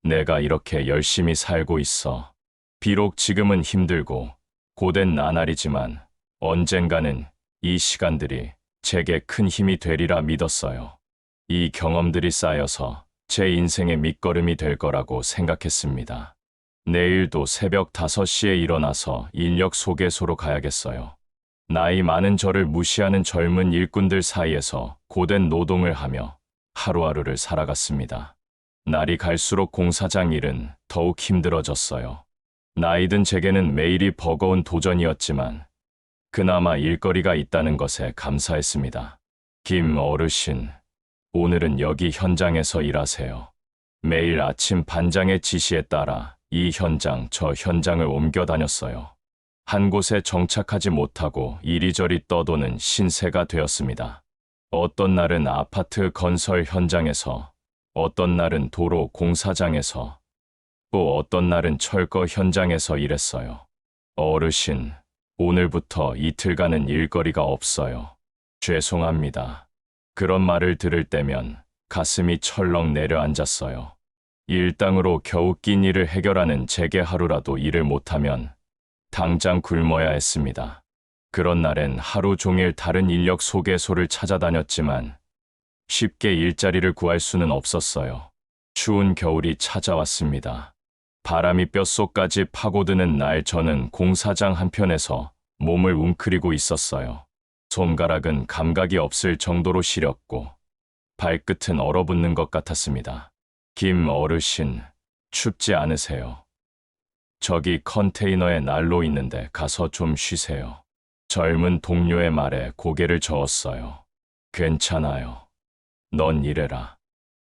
내가 이렇게 열심히 살고 있어. 비록 지금은 힘들고 고된 나날이지만 언젠가는 이 시간들이 제게 큰 힘이 되리라 믿었어요. 이 경험들이 쌓여서 제 인생의 밑거름이 될 거라고 생각했습니다. 내일도 새벽 5시에 일어나서 인력 소개소로 가야겠어요. 나이 많은 저를 무시하는 젊은 일꾼들 사이에서 고된 노동을 하며 하루하루를 살아갔습니다. 날이 갈수록 공사장 일은 더욱 힘들어졌어요. 나이든 제게는 매일이 버거운 도전이었지만 그나마 일거리가 있다는 것에 감사했습니다. 김 어르신, 오늘은 여기 현장에서 일하세요. 매일 아침 반장의 지시에 따라 이 현장, 저 현장을 옮겨 다녔어요. 한 곳에 정착하지 못하고 이리저리 떠도는 신세가 되었습니다. 어떤 날은 아파트 건설 현장에서, 어떤 날은 도로 공사장에서, 또 어떤 날은 철거 현장에서 일했어요. 어르신, 오늘부터 이틀간은 일거리가 없어요. 죄송합니다. 그런 말을 들을 때면 가슴이 철렁 내려앉았어요. 일당으로 겨우 낀 일을 해결하는 제게 하루라도 일을 못하면 당장 굶어야 했습니다. 그런 날엔 하루 종일 다른 인력 소개소를 찾아다녔지만 쉽게 일자리를 구할 수는 없었어요. 추운 겨울이 찾아왔습니다. 바람이 뼛속까지 파고드는 날 저는 공사장 한편에서 몸을 웅크리고 있었어요. 손가락은 감각이 없을 정도로 시렸고 발끝은 얼어붙는 것 같았습니다. 김 어르신, 춥지 않으세요? 저기 컨테이너에 난로 있는데 가서 좀 쉬세요. 젊은 동료의 말에 고개를 저었어요. 괜찮아요. 넌 이래라.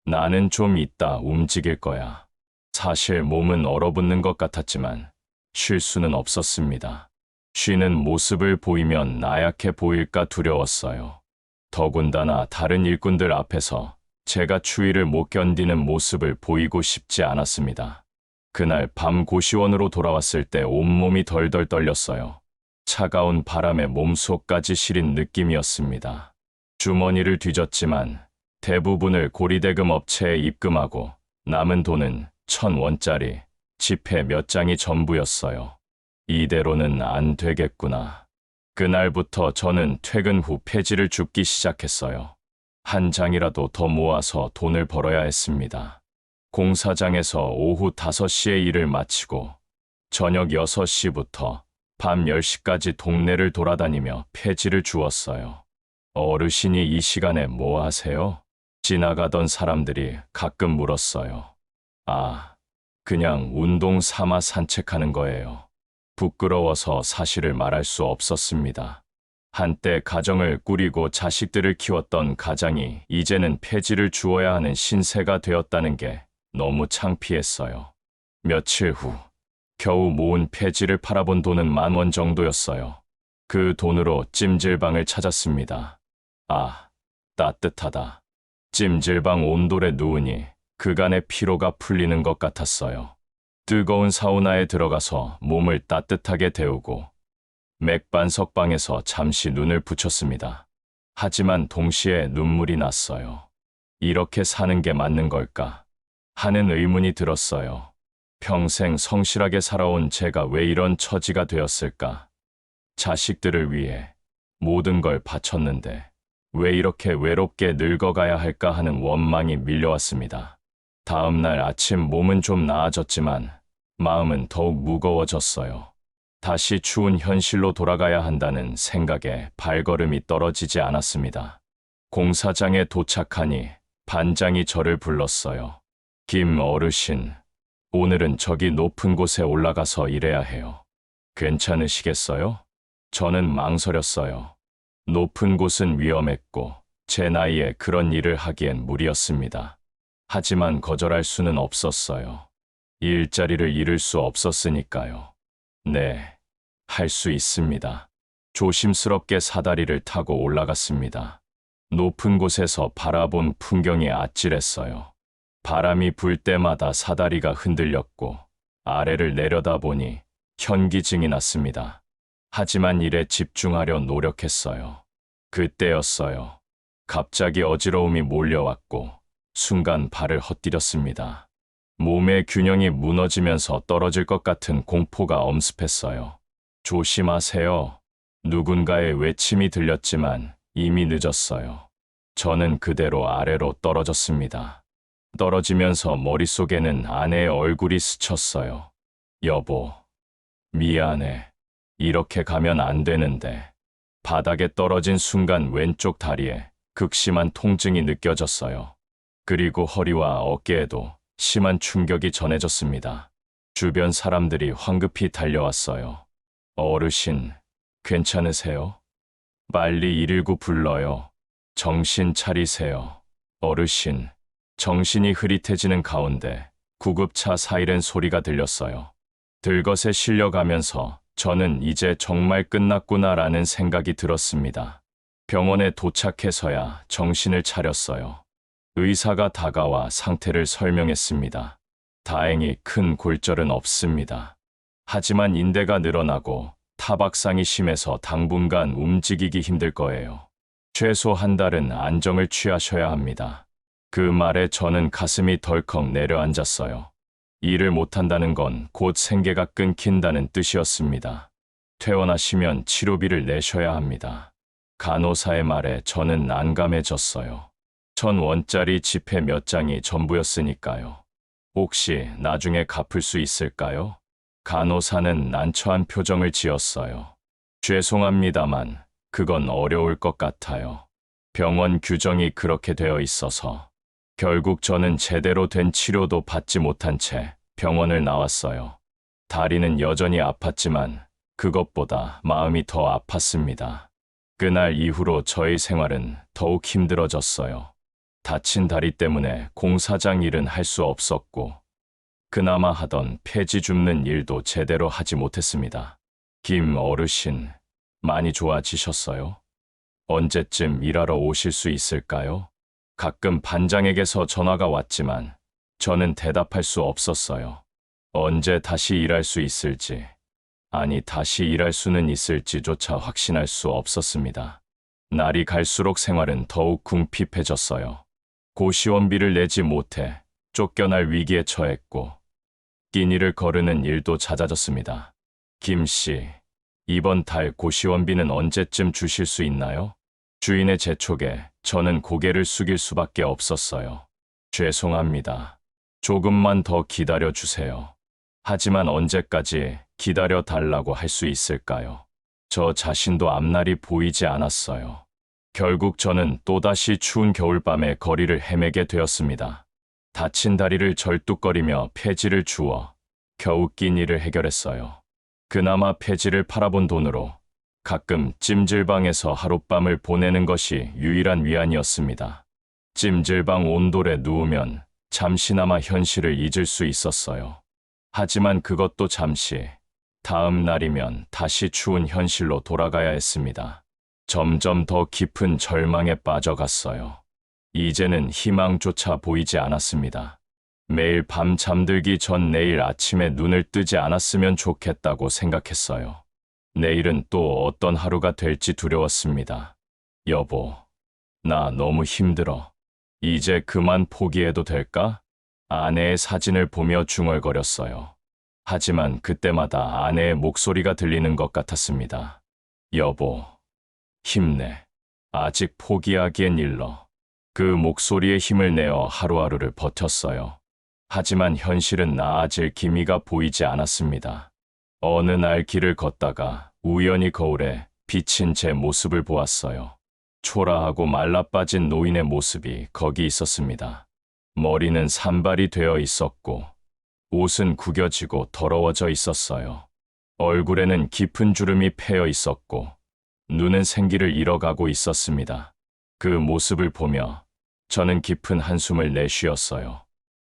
나는 좀 이따 움직일 거야. 사실 몸은 얼어붙는 것 같았지만 쉴 수는 없었습니다. 쉬는 모습을 보이면 나약해 보일까 두려웠어요. 더군다나 다른 일꾼들 앞에서 제가 추위를 못 견디는 모습을 보이고 싶지 않았습니다. 그날 밤 고시원으로 돌아왔을 때 온몸이 덜덜 떨렸어요. 차가운 바람에 몸속까지 시린 느낌이었습니다. 주머니를 뒤졌지만 대부분을 고리대금 업체에 입금하고 남은 돈은 1,000원짜리 지폐 몇 장이 전부였어요. 이대로는 안 되겠구나. 그날부터 저는 퇴근 후 폐지를 줍기 시작했어요. 한 장이라도 더 모아서 돈을 벌어야 했습니다. 공사장에서 오후 5시에 일을 마치고 저녁 6시부터 밤 10시까지 동네를 돌아다니며 폐지를 주었어요. 어르신이 이 시간에 뭐 하세요? 지나가던 사람들이 가끔 물었어요. 아, 그냥 운동 삼아 산책하는 거예요. 부끄러워서 사실을 말할 수 없었습니다. 한때 가정을 꾸리고 자식들을 키웠던 가장이 이제는 폐지를 주어야 하는 신세가 되었다는 게 너무 창피했어요. 며칠 후 겨우 모은 폐지를 팔아본 돈은 10,000원 정도였어요. 그 돈으로 찜질방을 찾았습니다. 아, 따뜻하다. 찜질방 온돌에 누우니 그간의 피로가 풀리는 것 같았어요. 뜨거운 사우나에 들어가서 몸을 따뜻하게 데우고 맥반석방에서 잠시 눈을 붙였습니다. 하지만 동시에 눈물이 났어요. 이렇게 사는 게 맞는 걸까? 하는 의문이 들었어요. 평생 성실하게 살아온 제가 왜 이런 처지가 되었을까? 자식들을 위해 모든 걸 바쳤는데 왜 이렇게 외롭게 늙어가야 할까 하는 원망이 밀려왔습니다. 다음 날 아침 몸은 좀 나아졌지만 마음은 더욱 무거워졌어요. 다시 추운 현실로 돌아가야 한다는 생각에 발걸음이 떨어지지 않았습니다. 공사장에 도착하니 반장이 저를 불렀어요. 김 어르신, 오늘은 저기 높은 곳에 올라가서 일해야 해요. 괜찮으시겠어요? 저는 망설였어요. 높은 곳은 위험했고 제 나이에 그런 일을 하기엔 무리였습니다. 하지만 거절할 수는 없었어요. 일자리를 잃을 수 없었으니까요. 네, 할 수 있습니다. 조심스럽게 사다리를 타고 올라갔습니다. 높은 곳에서 바라본 풍경이 아찔했어요. 바람이 불 때마다 사다리가 흔들렸고 아래를 내려다보니 현기증이 났습니다. 하지만 일에 집중하려 노력했어요. 그때였어요. 갑자기 어지러움이 몰려왔고 순간 발을 헛디뎠습니다. 몸의 균형이 무너지면서 떨어질 것 같은 공포가 엄습했어요. 조심하세요. 누군가의 외침이 들렸지만 이미 늦었어요. 저는 그대로 아래로 떨어졌습니다. 떨어지면서 머릿속에는 아내의 얼굴이 스쳤어요. 여보, 미안해. 이렇게 가면 안 되는데. 바닥에 떨어진 순간 왼쪽 다리에 극심한 통증이 느껴졌어요. 그리고 허리와 어깨에도 심한 충격이 전해졌습니다. 주변 사람들이 황급히 달려왔어요. 어르신, 괜찮으세요? 빨리 119 불러요. 정신 차리세요. 어르신. 정신이 흐릿해지는 가운데 구급차 사이렌 소리가 들렸어요. 들것에 실려가면서 저는 이제 정말 끝났구나라는 생각이 들었습니다. 병원에 도착해서야 정신을 차렸어요. 의사가 다가와 상태를 설명했습니다. 다행히 큰 골절은 없습니다. 하지만 인대가 늘어나고 타박상이 심해서 당분간 움직이기 힘들 거예요. 최소 한 달은 안정을 취하셔야 합니다. 그 말에 저는 가슴이 덜컥 내려앉았어요. 일을 못한다는 건 곧 생계가 끊긴다는 뜻이었습니다. 퇴원하시면 치료비를 내셔야 합니다. 간호사의 말에 저는 난감해졌어요. 1,000원짜리 지폐 몇 장이 전부였으니까요. 혹시 나중에 갚을 수 있을까요? 간호사는 난처한 표정을 지었어요. 죄송합니다만 그건 어려울 것 같아요. 병원 규정이 그렇게 되어 있어서. 결국 저는 제대로 된 치료도 받지 못한 채 병원을 나왔어요. 다리는 여전히 아팠지만 그것보다 마음이 더 아팠습니다. 그날 이후로 저의 생활은 더욱 힘들어졌어요. 다친 다리 때문에 공사장 일은 할 수 없었고 그나마 하던 폐지 줍는 일도 제대로 하지 못했습니다. 김 어르신, 많이 좋아지셨어요? 언제쯤 일하러 오실 수 있을까요? 가끔 반장에게서 전화가 왔지만 저는 대답할 수 없었어요. 언제 다시 일할 수 있을지, 아니 다시 일할 수는 있을지조차 확신할 수 없었습니다. 날이 갈수록 생활은 더욱 궁핍해졌어요. 고시원비를 내지 못해 쫓겨날 위기에 처했고 끼니를 거르는 일도 잦아졌습니다. 김 씨, 이번 달 고시원비는 언제쯤 주실 수 있나요? 주인의 재촉에 저는 고개를 숙일 수밖에 없었어요. 죄송합니다. 조금만 더 기다려 주세요. 하지만 언제까지 기다려 달라고 할 수 있을까요? 저 자신도 앞날이 보이지 않았어요. 결국 저는 또다시 추운 겨울밤에 거리를 헤매게 되었습니다. 다친 다리를 절뚝거리며 폐지를 주워 겨우 끼니를 해결했어요. 그나마 폐지를 팔아본 돈으로 가끔 찜질방에서 하룻밤을 보내는 것이 유일한 위안이었습니다. 찜질방 온돌에 누우면 잠시나마 현실을 잊을 수 있었어요. 하지만 그것도 잠시, 다음 날이면 다시 추운 현실로 돌아가야 했습니다. 점점 더 깊은 절망에 빠져갔어요. 이제는 희망조차 보이지 않았습니다. 매일 밤 잠들기 전 내일 아침에 눈을 뜨지 않았으면 좋겠다고 생각했어요. 내일은 또 어떤 하루가 될지 두려웠습니다. 여보, 나 너무 힘들어. 이제 그만 포기해도 될까? 아내의 사진을 보며 중얼거렸어요. 하지만 그때마다 아내의 목소리가 들리는 것 같았습니다. 여보, 힘내. 아직 포기하기엔 일러. 그 목소리에 힘을 내어 하루하루를 버텼어요. 하지만 현실은 나아질 기미가 보이지 않았습니다. 어느 날 길을 걷다가 우연히 거울에 비친 제 모습을 보았어요. 초라하고 말라빠진 노인의 모습이 거기 있었습니다. 머리는 산발이 되어 있었고 옷은 구겨지고 더러워져 있었어요. 얼굴에는 깊은 주름이 패여 있었고 눈은 생기를 잃어가고 있었습니다. 그 모습을 보며 저는 깊은 한숨을 내쉬었어요.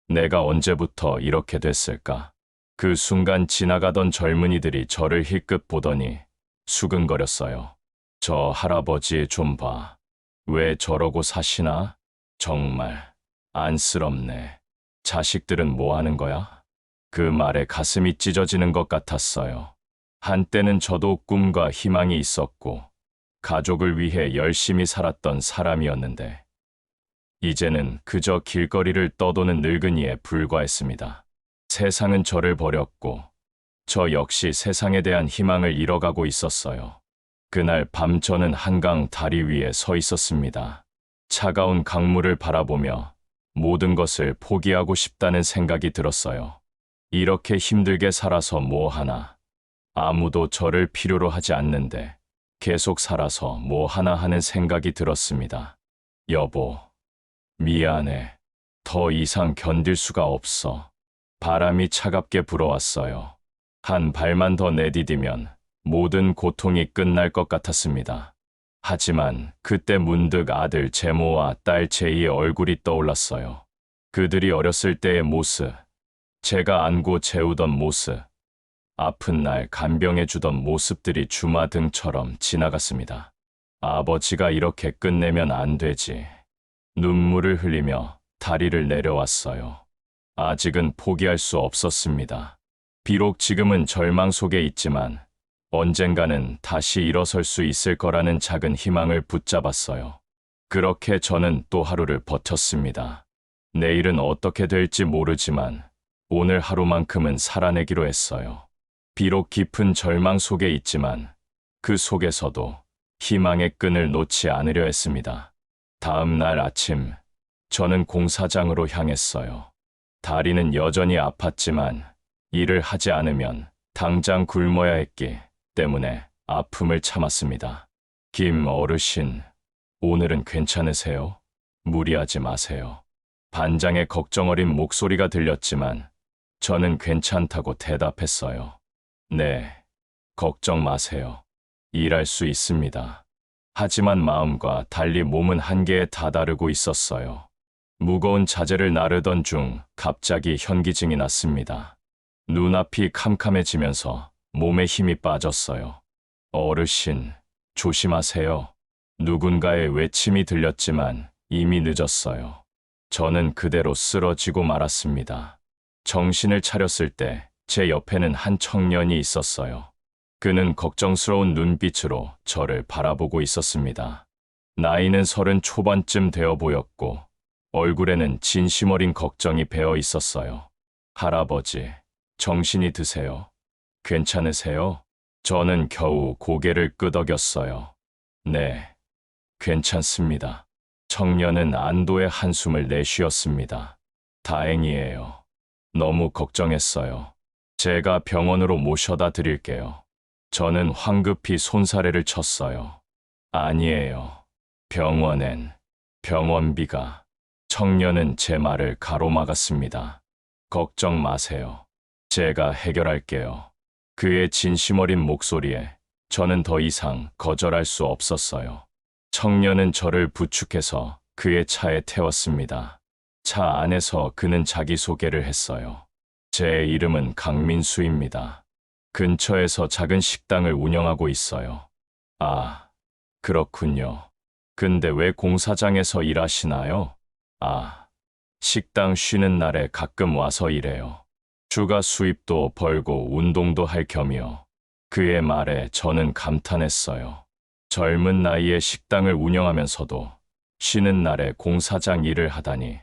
내가 언제부터 이렇게 됐을까? 그 순간 지나가던 젊은이들이 저를 힐끗 보더니 수근거렸어요. 저 할아버지 좀 봐. 왜 저러고 사시나? 정말 안쓰럽네. 자식들은 뭐 하는 거야? 그 말에 가슴이 찢어지는 것 같았어요. 한때는 저도 꿈과 희망이 있었고 가족을 위해 열심히 살았던 사람이었는데 이제는 그저 길거리를 떠도는 늙은이에 불과했습니다. 세상은 저를 버렸고 저 역시 세상에 대한 희망을 잃어가고 있었어요. 그날 밤 저는 한강 다리 위에 서 있었습니다. 차가운 강물을 바라보며 모든 것을 포기하고 싶다는 생각이 들었어요. 이렇게 힘들게 살아서 뭐 하나. 아무도 저를 필요로 하지 않는데 계속 살아서 뭐 하나 하는 생각이 들었습니다. 여보, 미안해. 더 이상 견딜 수가 없어. 바람이 차갑게 불어왔어요. 한 발만 더 내디디면 모든 고통이 끝날 것 같았습니다. 하지만 그때 문득 아들 제모와 딸 제이의 얼굴이 떠올랐어요. 그들이 어렸을 때의 모습, 제가 안고 재우던 모습, 아픈 날 간병해주던 모습들이 주마등처럼 지나갔습니다. 아버지가 이렇게 끝내면 안 되지. 눈물을 흘리며 다리를 내려왔어요. 아직은 포기할 수 없었습니다. 비록 지금은 절망 속에 있지만 언젠가는 다시 일어설 수 있을 거라는 작은 희망을 붙잡았어요. 그렇게 저는 또 하루를 버텼습니다. 내일은 어떻게 될지 모르지만 오늘 하루만큼은 살아내기로 했어요. 비록 깊은 절망 속에 있지만 그 속에서도 희망의 끈을 놓지 않으려 했습니다. 다음 날 아침, 저는 공사장으로 향했어요. 다리는 여전히 아팠지만 일을 하지 않으면 당장 굶어야 했기 때문에 아픔을 참았습니다. 김 어르신, 오늘은 괜찮으세요? 무리하지 마세요. 반장의 걱정 어린 목소리가 들렸지만 저는 괜찮다고 대답했어요. 네, 걱정 마세요. 일할 수 있습니다. 하지만 마음과 달리 몸은 한계에 다다르고 있었어요. 무거운 자재를 나르던 중 갑자기 현기증이 났습니다. 눈앞이 캄캄해지면서 몸에 힘이 빠졌어요. 어르신, 조심하세요. 누군가의 외침이 들렸지만 이미 늦었어요. 저는 그대로 쓰러지고 말았습니다. 정신을 차렸을 때 제 옆에는 한 청년이 있었어요. 그는 걱정스러운 눈빛으로 저를 바라보고 있었습니다. 나이는 30 초반쯤 되어 보였고 얼굴에는 진심 어린 걱정이 배어 있었어요. 할아버지, 정신이 드세요? 괜찮으세요? 저는 겨우 고개를 끄덕였어요. 네, 괜찮습니다. 청년은 안도의 한숨을 내쉬었습니다. 다행이에요. 너무 걱정했어요. 제가 병원으로 모셔다 드릴게요. 저는 황급히 손사래를 쳤어요. 아니에요. 병원엔 병원비가. 청년은 제 말을 가로막았습니다. 걱정 마세요. 제가 해결할게요. 그의 진심 어린 목소리에 저는 더 이상 거절할 수 없었어요. 청년은 저를 부축해서 그의 차에 태웠습니다. 차 안에서 그는 자기소개를 했어요. 제 이름은 강민수입니다. 근처에서 작은 식당을 운영하고 있어요. 아, 그렇군요. 근데 왜 공사장에서 일하시나요? 아, 식당 쉬는 날에 가끔 와서 일해요. 추가 수입도 벌고 운동도 할 겸이요. 그의 말에 저는 감탄했어요. 젊은 나이에 식당을 운영하면서도 쉬는 날에 공사장 일을 하다니.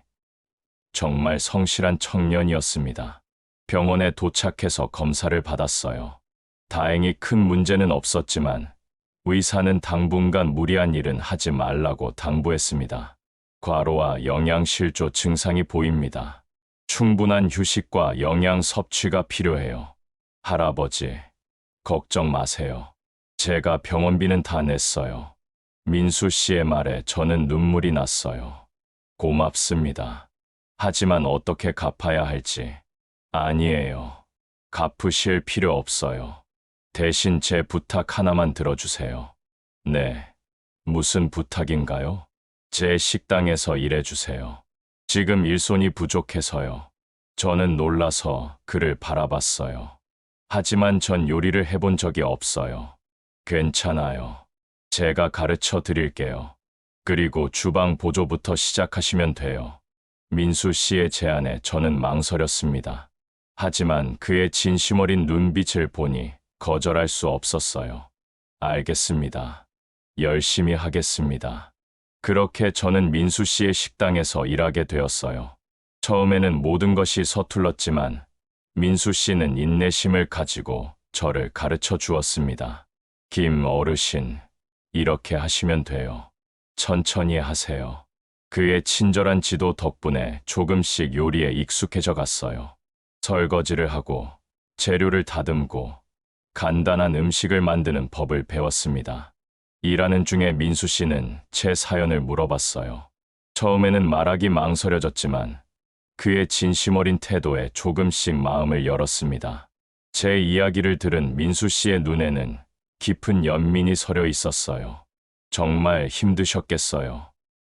정말 성실한 청년이었습니다. 병원에 도착해서 검사를 받았어요. 다행히 큰 문제는 없었지만 의사는 당분간 무리한 일은 하지 말라고 당부했습니다. 과로와 영양실조 증상이 보입니다. 충분한 휴식과 영양 섭취가 필요해요. 할아버지, 걱정 마세요. 제가 병원비는 다 냈어요. 민수 씨의 말에 저는 눈물이 났어요. 고맙습니다. 하지만 어떻게 갚아야 할지. 아니에요. 갚으실 필요 없어요. 대신 제 부탁 하나만 들어주세요. 네. 무슨 부탁인가요? 제 식당에서 일해주세요. 지금 일손이 부족해서요. 저는 놀라서 그를 바라봤어요. 하지만 전 요리를 해본 적이 없어요. 괜찮아요. 제가 가르쳐 드릴게요. 그리고 주방 보조부터 시작하시면 돼요. 민수 씨의 제안에 저는 망설였습니다. 하지만 그의 진심 어린 눈빛을 보니 거절할 수 없었어요. 알겠습니다. 열심히 하겠습니다. 그렇게 저는 민수 씨의 식당에서 일하게 되었어요. 처음에는 모든 것이 서툴렀지만 민수 씨는 인내심을 가지고 저를 가르쳐 주었습니다. 김 어르신, 이렇게 하시면 돼요. 천천히 하세요. 그의 친절한 지도 덕분에 조금씩 요리에 익숙해져 갔어요. 설거지를 하고 재료를 다듬고 간단한 음식을 만드는 법을 배웠습니다. 일하는 중에 민수 씨는 제 사연을 물어봤어요. 처음에는 말하기 망설여졌지만 그의 진심 어린 태도에 조금씩 마음을 열었습니다. 제 이야기를 들은 민수 씨의 눈에는 깊은 연민이 서려 있었어요. 정말 힘드셨겠어요.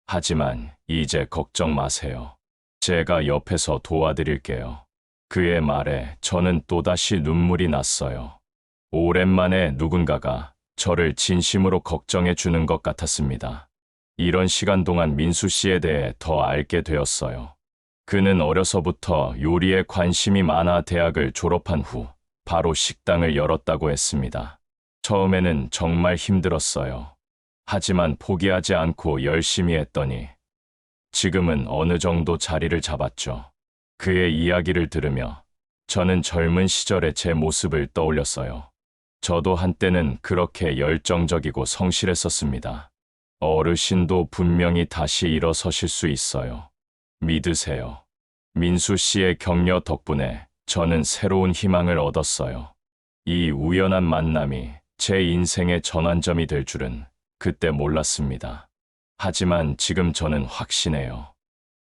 하지만 이제 걱정 마세요. 제가 옆에서 도와드릴게요. 그의 말에 저는 또다시 눈물이 났어요. 오랜만에 누군가가 저를 진심으로 걱정해 주는 것 같았습니다. 이런 시간 동안 민수 씨에 대해 더 알게 되었어요. 그는 어려서부터 요리에 관심이 많아 대학을 졸업한 후 바로 식당을 열었다고 했습니다. 처음에는 정말 힘들었어요. 하지만 포기하지 않고 열심히 했더니 지금은 어느 정도 자리를 잡았죠. 그의 이야기를 들으며 저는 젊은 시절의 제 모습을 떠올렸어요. 저도 한때는 그렇게 열정적이고 성실했었습니다. 어르신도 분명히 다시 일어서실 수 있어요. 믿으세요. 민수 씨의 격려 덕분에 저는 새로운 희망을 얻었어요. 이 우연한 만남이 제 인생의 전환점이 될 줄은 그때 몰랐습니다. 하지만 지금 저는 확신해요.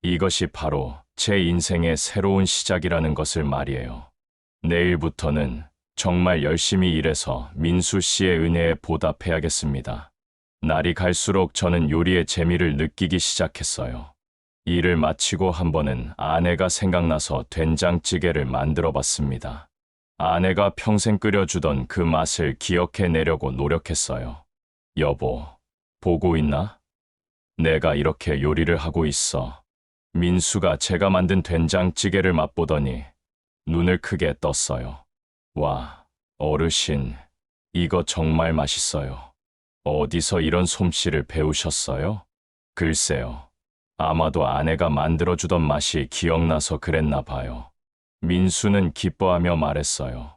이것이 바로 제 인생의 새로운 시작이라는 것을 말이에요. 내일부터는 정말 열심히 일해서 민수 씨의 은혜에 보답해야겠습니다. 날이 갈수록 저는 요리의 재미를 느끼기 시작했어요. 일을 마치고 한 번은 아내가 생각나서 된장찌개를 만들어 봤습니다. 아내가 평생 끓여주던 그 맛을 기억해내려고 노력했어요. 여보, 보고 있나? 내가 이렇게 요리를 하고 있어. 민수가 제가 만든 된장찌개를 맛보더니 눈을 크게 떴어요. 와, 어르신, 이거 정말 맛있어요. 어디서 이런 솜씨를 배우셨어요? 글쎄요. 아마도 아내가 만들어주던 맛이 기억나서 그랬나 봐요. 민수는 기뻐하며 말했어요.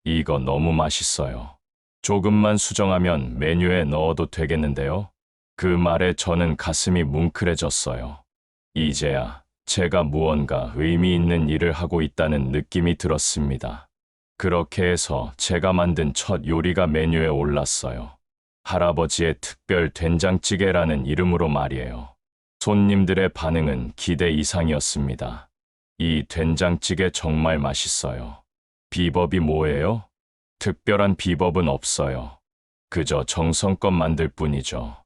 이거 너무 맛있어요. 조금만 수정하면 메뉴에 넣어도 되겠는데요? 그 말에 저는 가슴이 뭉클해졌어요. 이제야 제가 무언가 의미 있는 일을 하고 있다는 느낌이 들었습니다. 그렇게 해서 제가 만든 첫 요리가 메뉴에 올랐어요. 할아버지의 특별 된장찌개라는 이름으로 말이에요. 손님들의 반응은 기대 이상이었습니다. 이 된장찌개 정말 맛있어요. 비법이 뭐예요? 특별한 비법은 없어요. 그저 정성껏 만들 뿐이죠.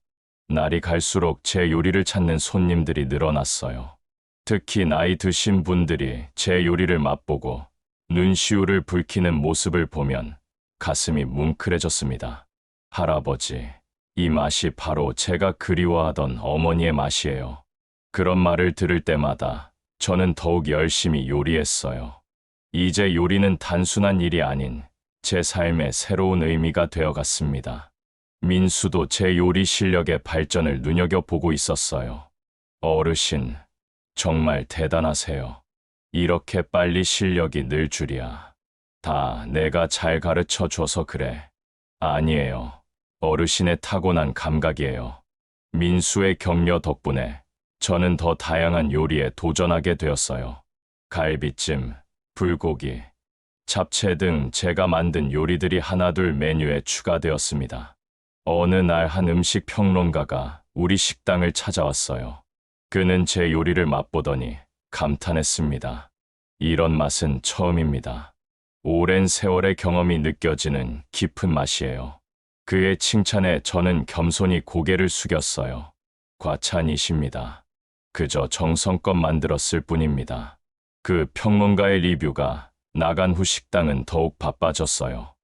날이 갈수록 제 요리를 찾는 손님들이 늘어났어요. 특히 나이 드신 분들이 제 요리를 맛보고 눈시울을 붉히는 모습을 보면 가슴이 뭉클해졌습니다. 할아버지, 이 맛이 바로 제가 그리워하던 어머니의 맛이에요. 그런 말을 들을 때마다 저는 더욱 열심히 요리했어요. 이제 요리는 단순한 일이 아닌 제 삶의 새로운 의미가 되어갔습니다. 민수도 제 요리 실력의 발전을 눈여겨보고 있었어요. 어르신, 정말 대단하세요. 이렇게 빨리 실력이 늘 줄이야. 다 내가 잘 가르쳐 줘서 그래. 아니에요. 어르신의 타고난 감각이에요. 민수의 격려 덕분에 저는 더 다양한 요리에 도전하게 되었어요. 갈비찜, 불고기, 잡채 등 제가 만든 요리들이 하나둘 메뉴에 추가되었습니다. 어느 날 한 음식 평론가가 우리 식당을 찾아왔어요. 그는 제 요리를 맛보더니 감탄했습니다. 이런 맛은 처음입니다. 오랜 세월의 경험이 느껴지는 깊은 맛이에요. 그의 칭찬에 저는 겸손히 고개를 숙였어요. 과찬이십니다. 그저 정성껏 만들었을 뿐입니다. 그 평론가의 리뷰가 나간 후 식당은 더욱 바빠졌어요.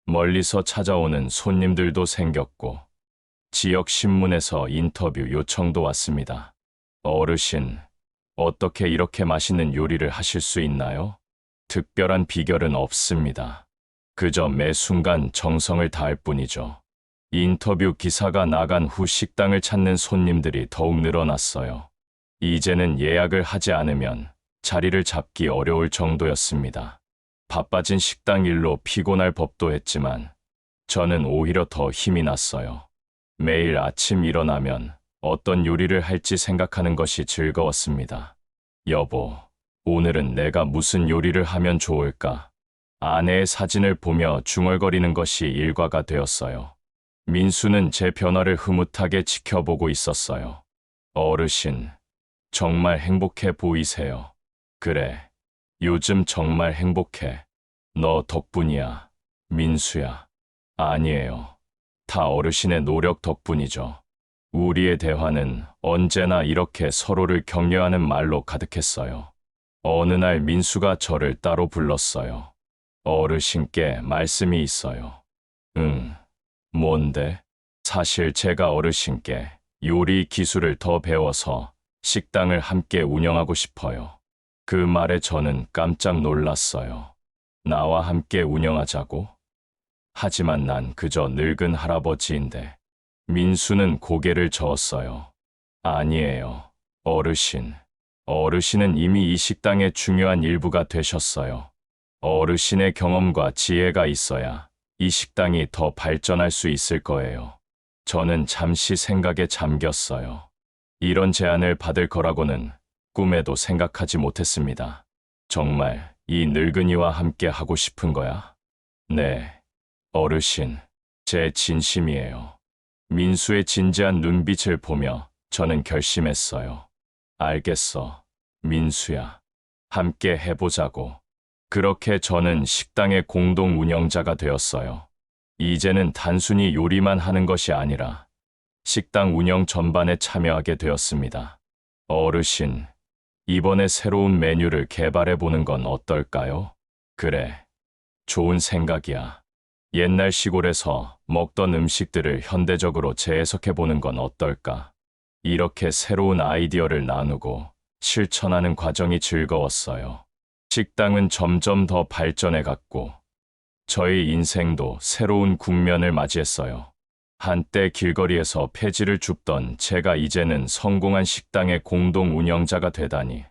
멀리서 찾아오는 손님들도 생겼고 지역 신문에서 인터뷰 요청도 왔습니다. 어르신, 어떻게 이렇게 맛있는 요리를 하실 수 있나요? 특별한 비결은 없습니다. 그저 매 순간 정성을 다할 뿐이죠. 인터뷰 기사가 나간 후 식당을 찾는 손님들이 더욱 늘어났어요. 이제는 예약을 하지 않으면 자리를 잡기 어려울 정도였습니다. 바빠진 식당 일로 피곤할 법도 했지만 저는 오히려 더 힘이 났어요. 매일 아침 일어나면 어떤 요리를 할지 생각하는 것이 즐거웠습니다. 여보, 오늘은 내가 무슨 요리를 하면 좋을까? 아내의 사진을 보며 중얼거리는 것이 일과가 되었어요. 민수는 제 변화를 흐뭇하게 지켜보고 있었어요. 어르신, 정말 행복해 보이세요. 그래, 요즘 정말 행복해. 너 덕분이야, 민수야. 아니에요. 다 어르신의 노력 덕분이죠. 우리의 대화는 언제나 이렇게 서로를 격려하는 말로 가득했어요. 어느 날 민수가 저를 따로 불렀어요. 어르신께 말씀이 있어요. 응, 뭔데? 사실 제가 어르신께 요리 기술을 더 배워서 식당을 함께 운영하고 싶어요. 그 말에 저는 깜짝 놀랐어요. 나와 함께 운영하자고? 하지만 난 그저 늙은 할아버지인데. 민수는 고개를 저었어요. 아니에요, 어르신. 어르신은 이미 이 식당의 중요한 일부가 되셨어요. 어르신의 경험과 지혜가 있어야 이 식당이 더 발전할 수 있을 거예요. 저는 잠시 생각에 잠겼어요. 이런 제안을 받을 거라고는 꿈에도 생각하지 못했습니다. 정말 이 늙은이와 함께 하고 싶은 거야? 네, 어르신, 제 진심이에요. 민수의 진지한 눈빛을 보며 저는 결심했어요. 알겠어, 민수야. 함께 해보자고. 그렇게 저는 식당의 공동 운영자가 되었어요. 이제는 단순히 요리만 하는 것이 아니라 식당 운영 전반에 참여하게 되었습니다. 어르신, 이번에 새로운 메뉴를 개발해 보는 건 어떨까요? 그래, 좋은 생각이야. 옛날 시골에서 먹던 음식들을 현대적으로 재해석해 보는 건 어떨까? 이렇게 새로운 아이디어를 나누고 실천하는 과정이 즐거웠어요. 식당은 점점 더 발전해 갔고, 저희 인생도 새로운 국면을 맞이했어요. 한때 길거리에서 폐지를 줍던 제가 이제는 성공한 식당의 공동 운영자가 되다니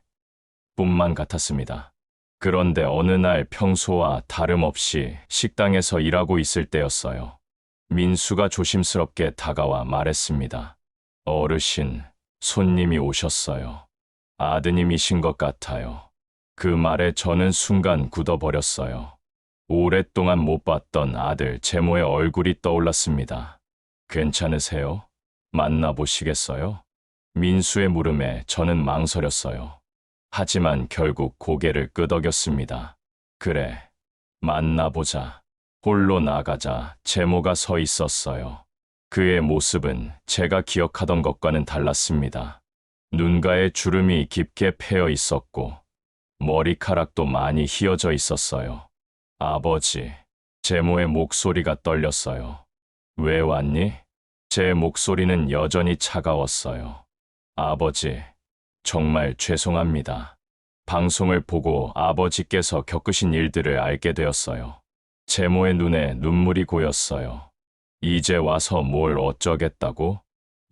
꿈만 같았습니다. 그런데 어느 날 평소와 다름없이 식당에서 일하고 있을 때였어요. 민수가 조심스럽게 다가와 말했습니다. 어르신, 손님이 오셨어요. 아드님이신 것 같아요. 그 말에 저는 순간 굳어버렸어요. 오랫동안 못 봤던 아들 제모의 얼굴이 떠올랐습니다. 괜찮으세요? 만나보시겠어요? 민수의 물음에 저는 망설였어요. 하지만 결국 고개를 끄덕였습니다. 그래, 만나보자. 홀로 나가자 제모가 서 있었어요. 그의 모습은 제가 기억하던 것과는 달랐습니다. 눈가에 주름이 깊게 패여 있었고 머리카락도 많이 휘어져 있었어요. 아버지, 제모의 목소리가 떨렸어요. 왜 왔니? 제 목소리는 여전히 차가웠어요. 아버지, 정말 죄송합니다. 방송을 보고 아버지께서 겪으신 일들을 알게 되었어요. 제모의 눈에 눈물이 고였어요. 이제 와서 뭘 어쩌겠다고?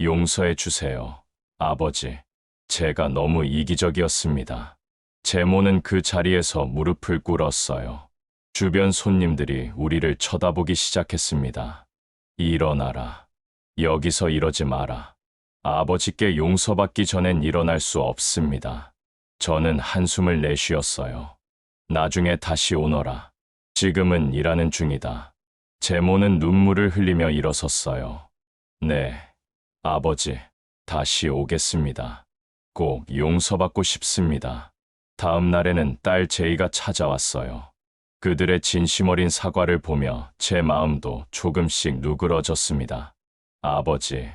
용서해 주세요, 아버지. 제가 너무 이기적이었습니다. 제모는 그 자리에서 무릎을 꿇었어요. 주변 손님들이 우리를 쳐다보기 시작했습니다. 일어나라. 여기서 이러지 마라. 아버지께 용서받기 전엔 일어날 수 없습니다. 저는 한숨을 내쉬었어요. 나중에 다시 오너라. 지금은 일하는 중이다. 제모는 눈물을 흘리며 일어섰어요. 네, 아버지, 다시 오겠습니다. 꼭 용서받고 싶습니다. 다음 날에는 딸 제이가 찾아왔어요. 그들의 진심 어린 사과를 보며 제 마음도 조금씩 누그러졌습니다. 아버지,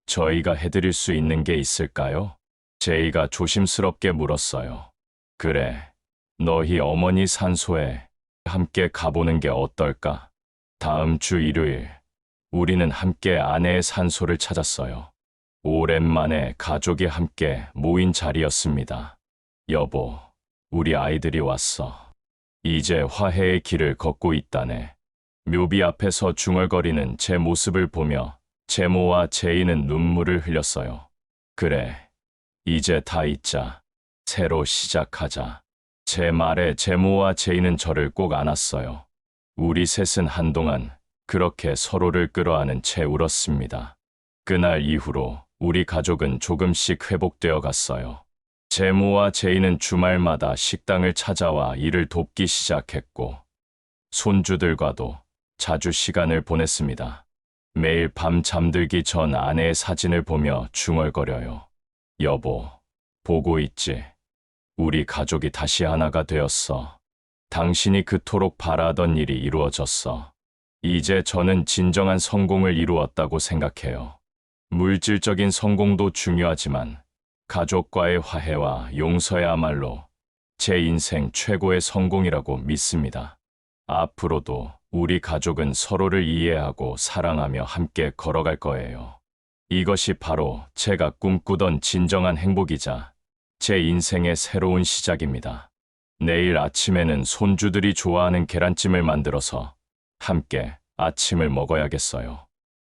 저희가 해드릴 수 있는 게 있을까요? 제이가 조심스럽게 물었어요. 그래, 너희 어머니 산소에 함께 가보는 게 어떨까? 다음 주 일요일, 우리는 함께 아내의 산소를 찾았어요. 오랜만에 가족이 함께 모인 자리였습니다. 여보, 우리 아이들이 왔어. 이제 화해의 길을 걷고 있다네. 묘비 앞에서 중얼거리는 제 모습을 보며 제모와 제이는 눈물을 흘렸어요. 그래, 이제 다 잊자. 새로 시작하자. 제 말에 제모와 제이는 저를 꼭 안았어요. 우리 셋은 한동안 그렇게 서로를 끌어안은 채 울었습니다. 그날 이후로 우리 가족은 조금씩 회복되어 갔어요. 제모와 제이는 주말마다 식당을 찾아와 일을 돕기 시작했고, 손주들과도 자주 시간을 보냈습니다. 매일 밤 잠들기 전 아내의 사진을 보며 중얼거려요. 여보, 보고 있지? 우리 가족이 다시 하나가 되었어. 당신이 그토록 바라던 일이 이루어졌어. 이제 저는 진정한 성공을 이루었다고 생각해요. 물질적인 성공도 중요하지만 가족과의 화해와 용서야말로 제 인생 최고의 성공이라고 믿습니다. 앞으로도 우리 가족은 서로를 이해하고 사랑하며 함께 걸어갈 거예요. 이것이 바로 제가 꿈꾸던 진정한 행복이자 제 인생의 새로운 시작입니다. 내일 아침에는 손주들이 좋아하는 계란찜을 만들어서 함께 아침을 먹어야겠어요.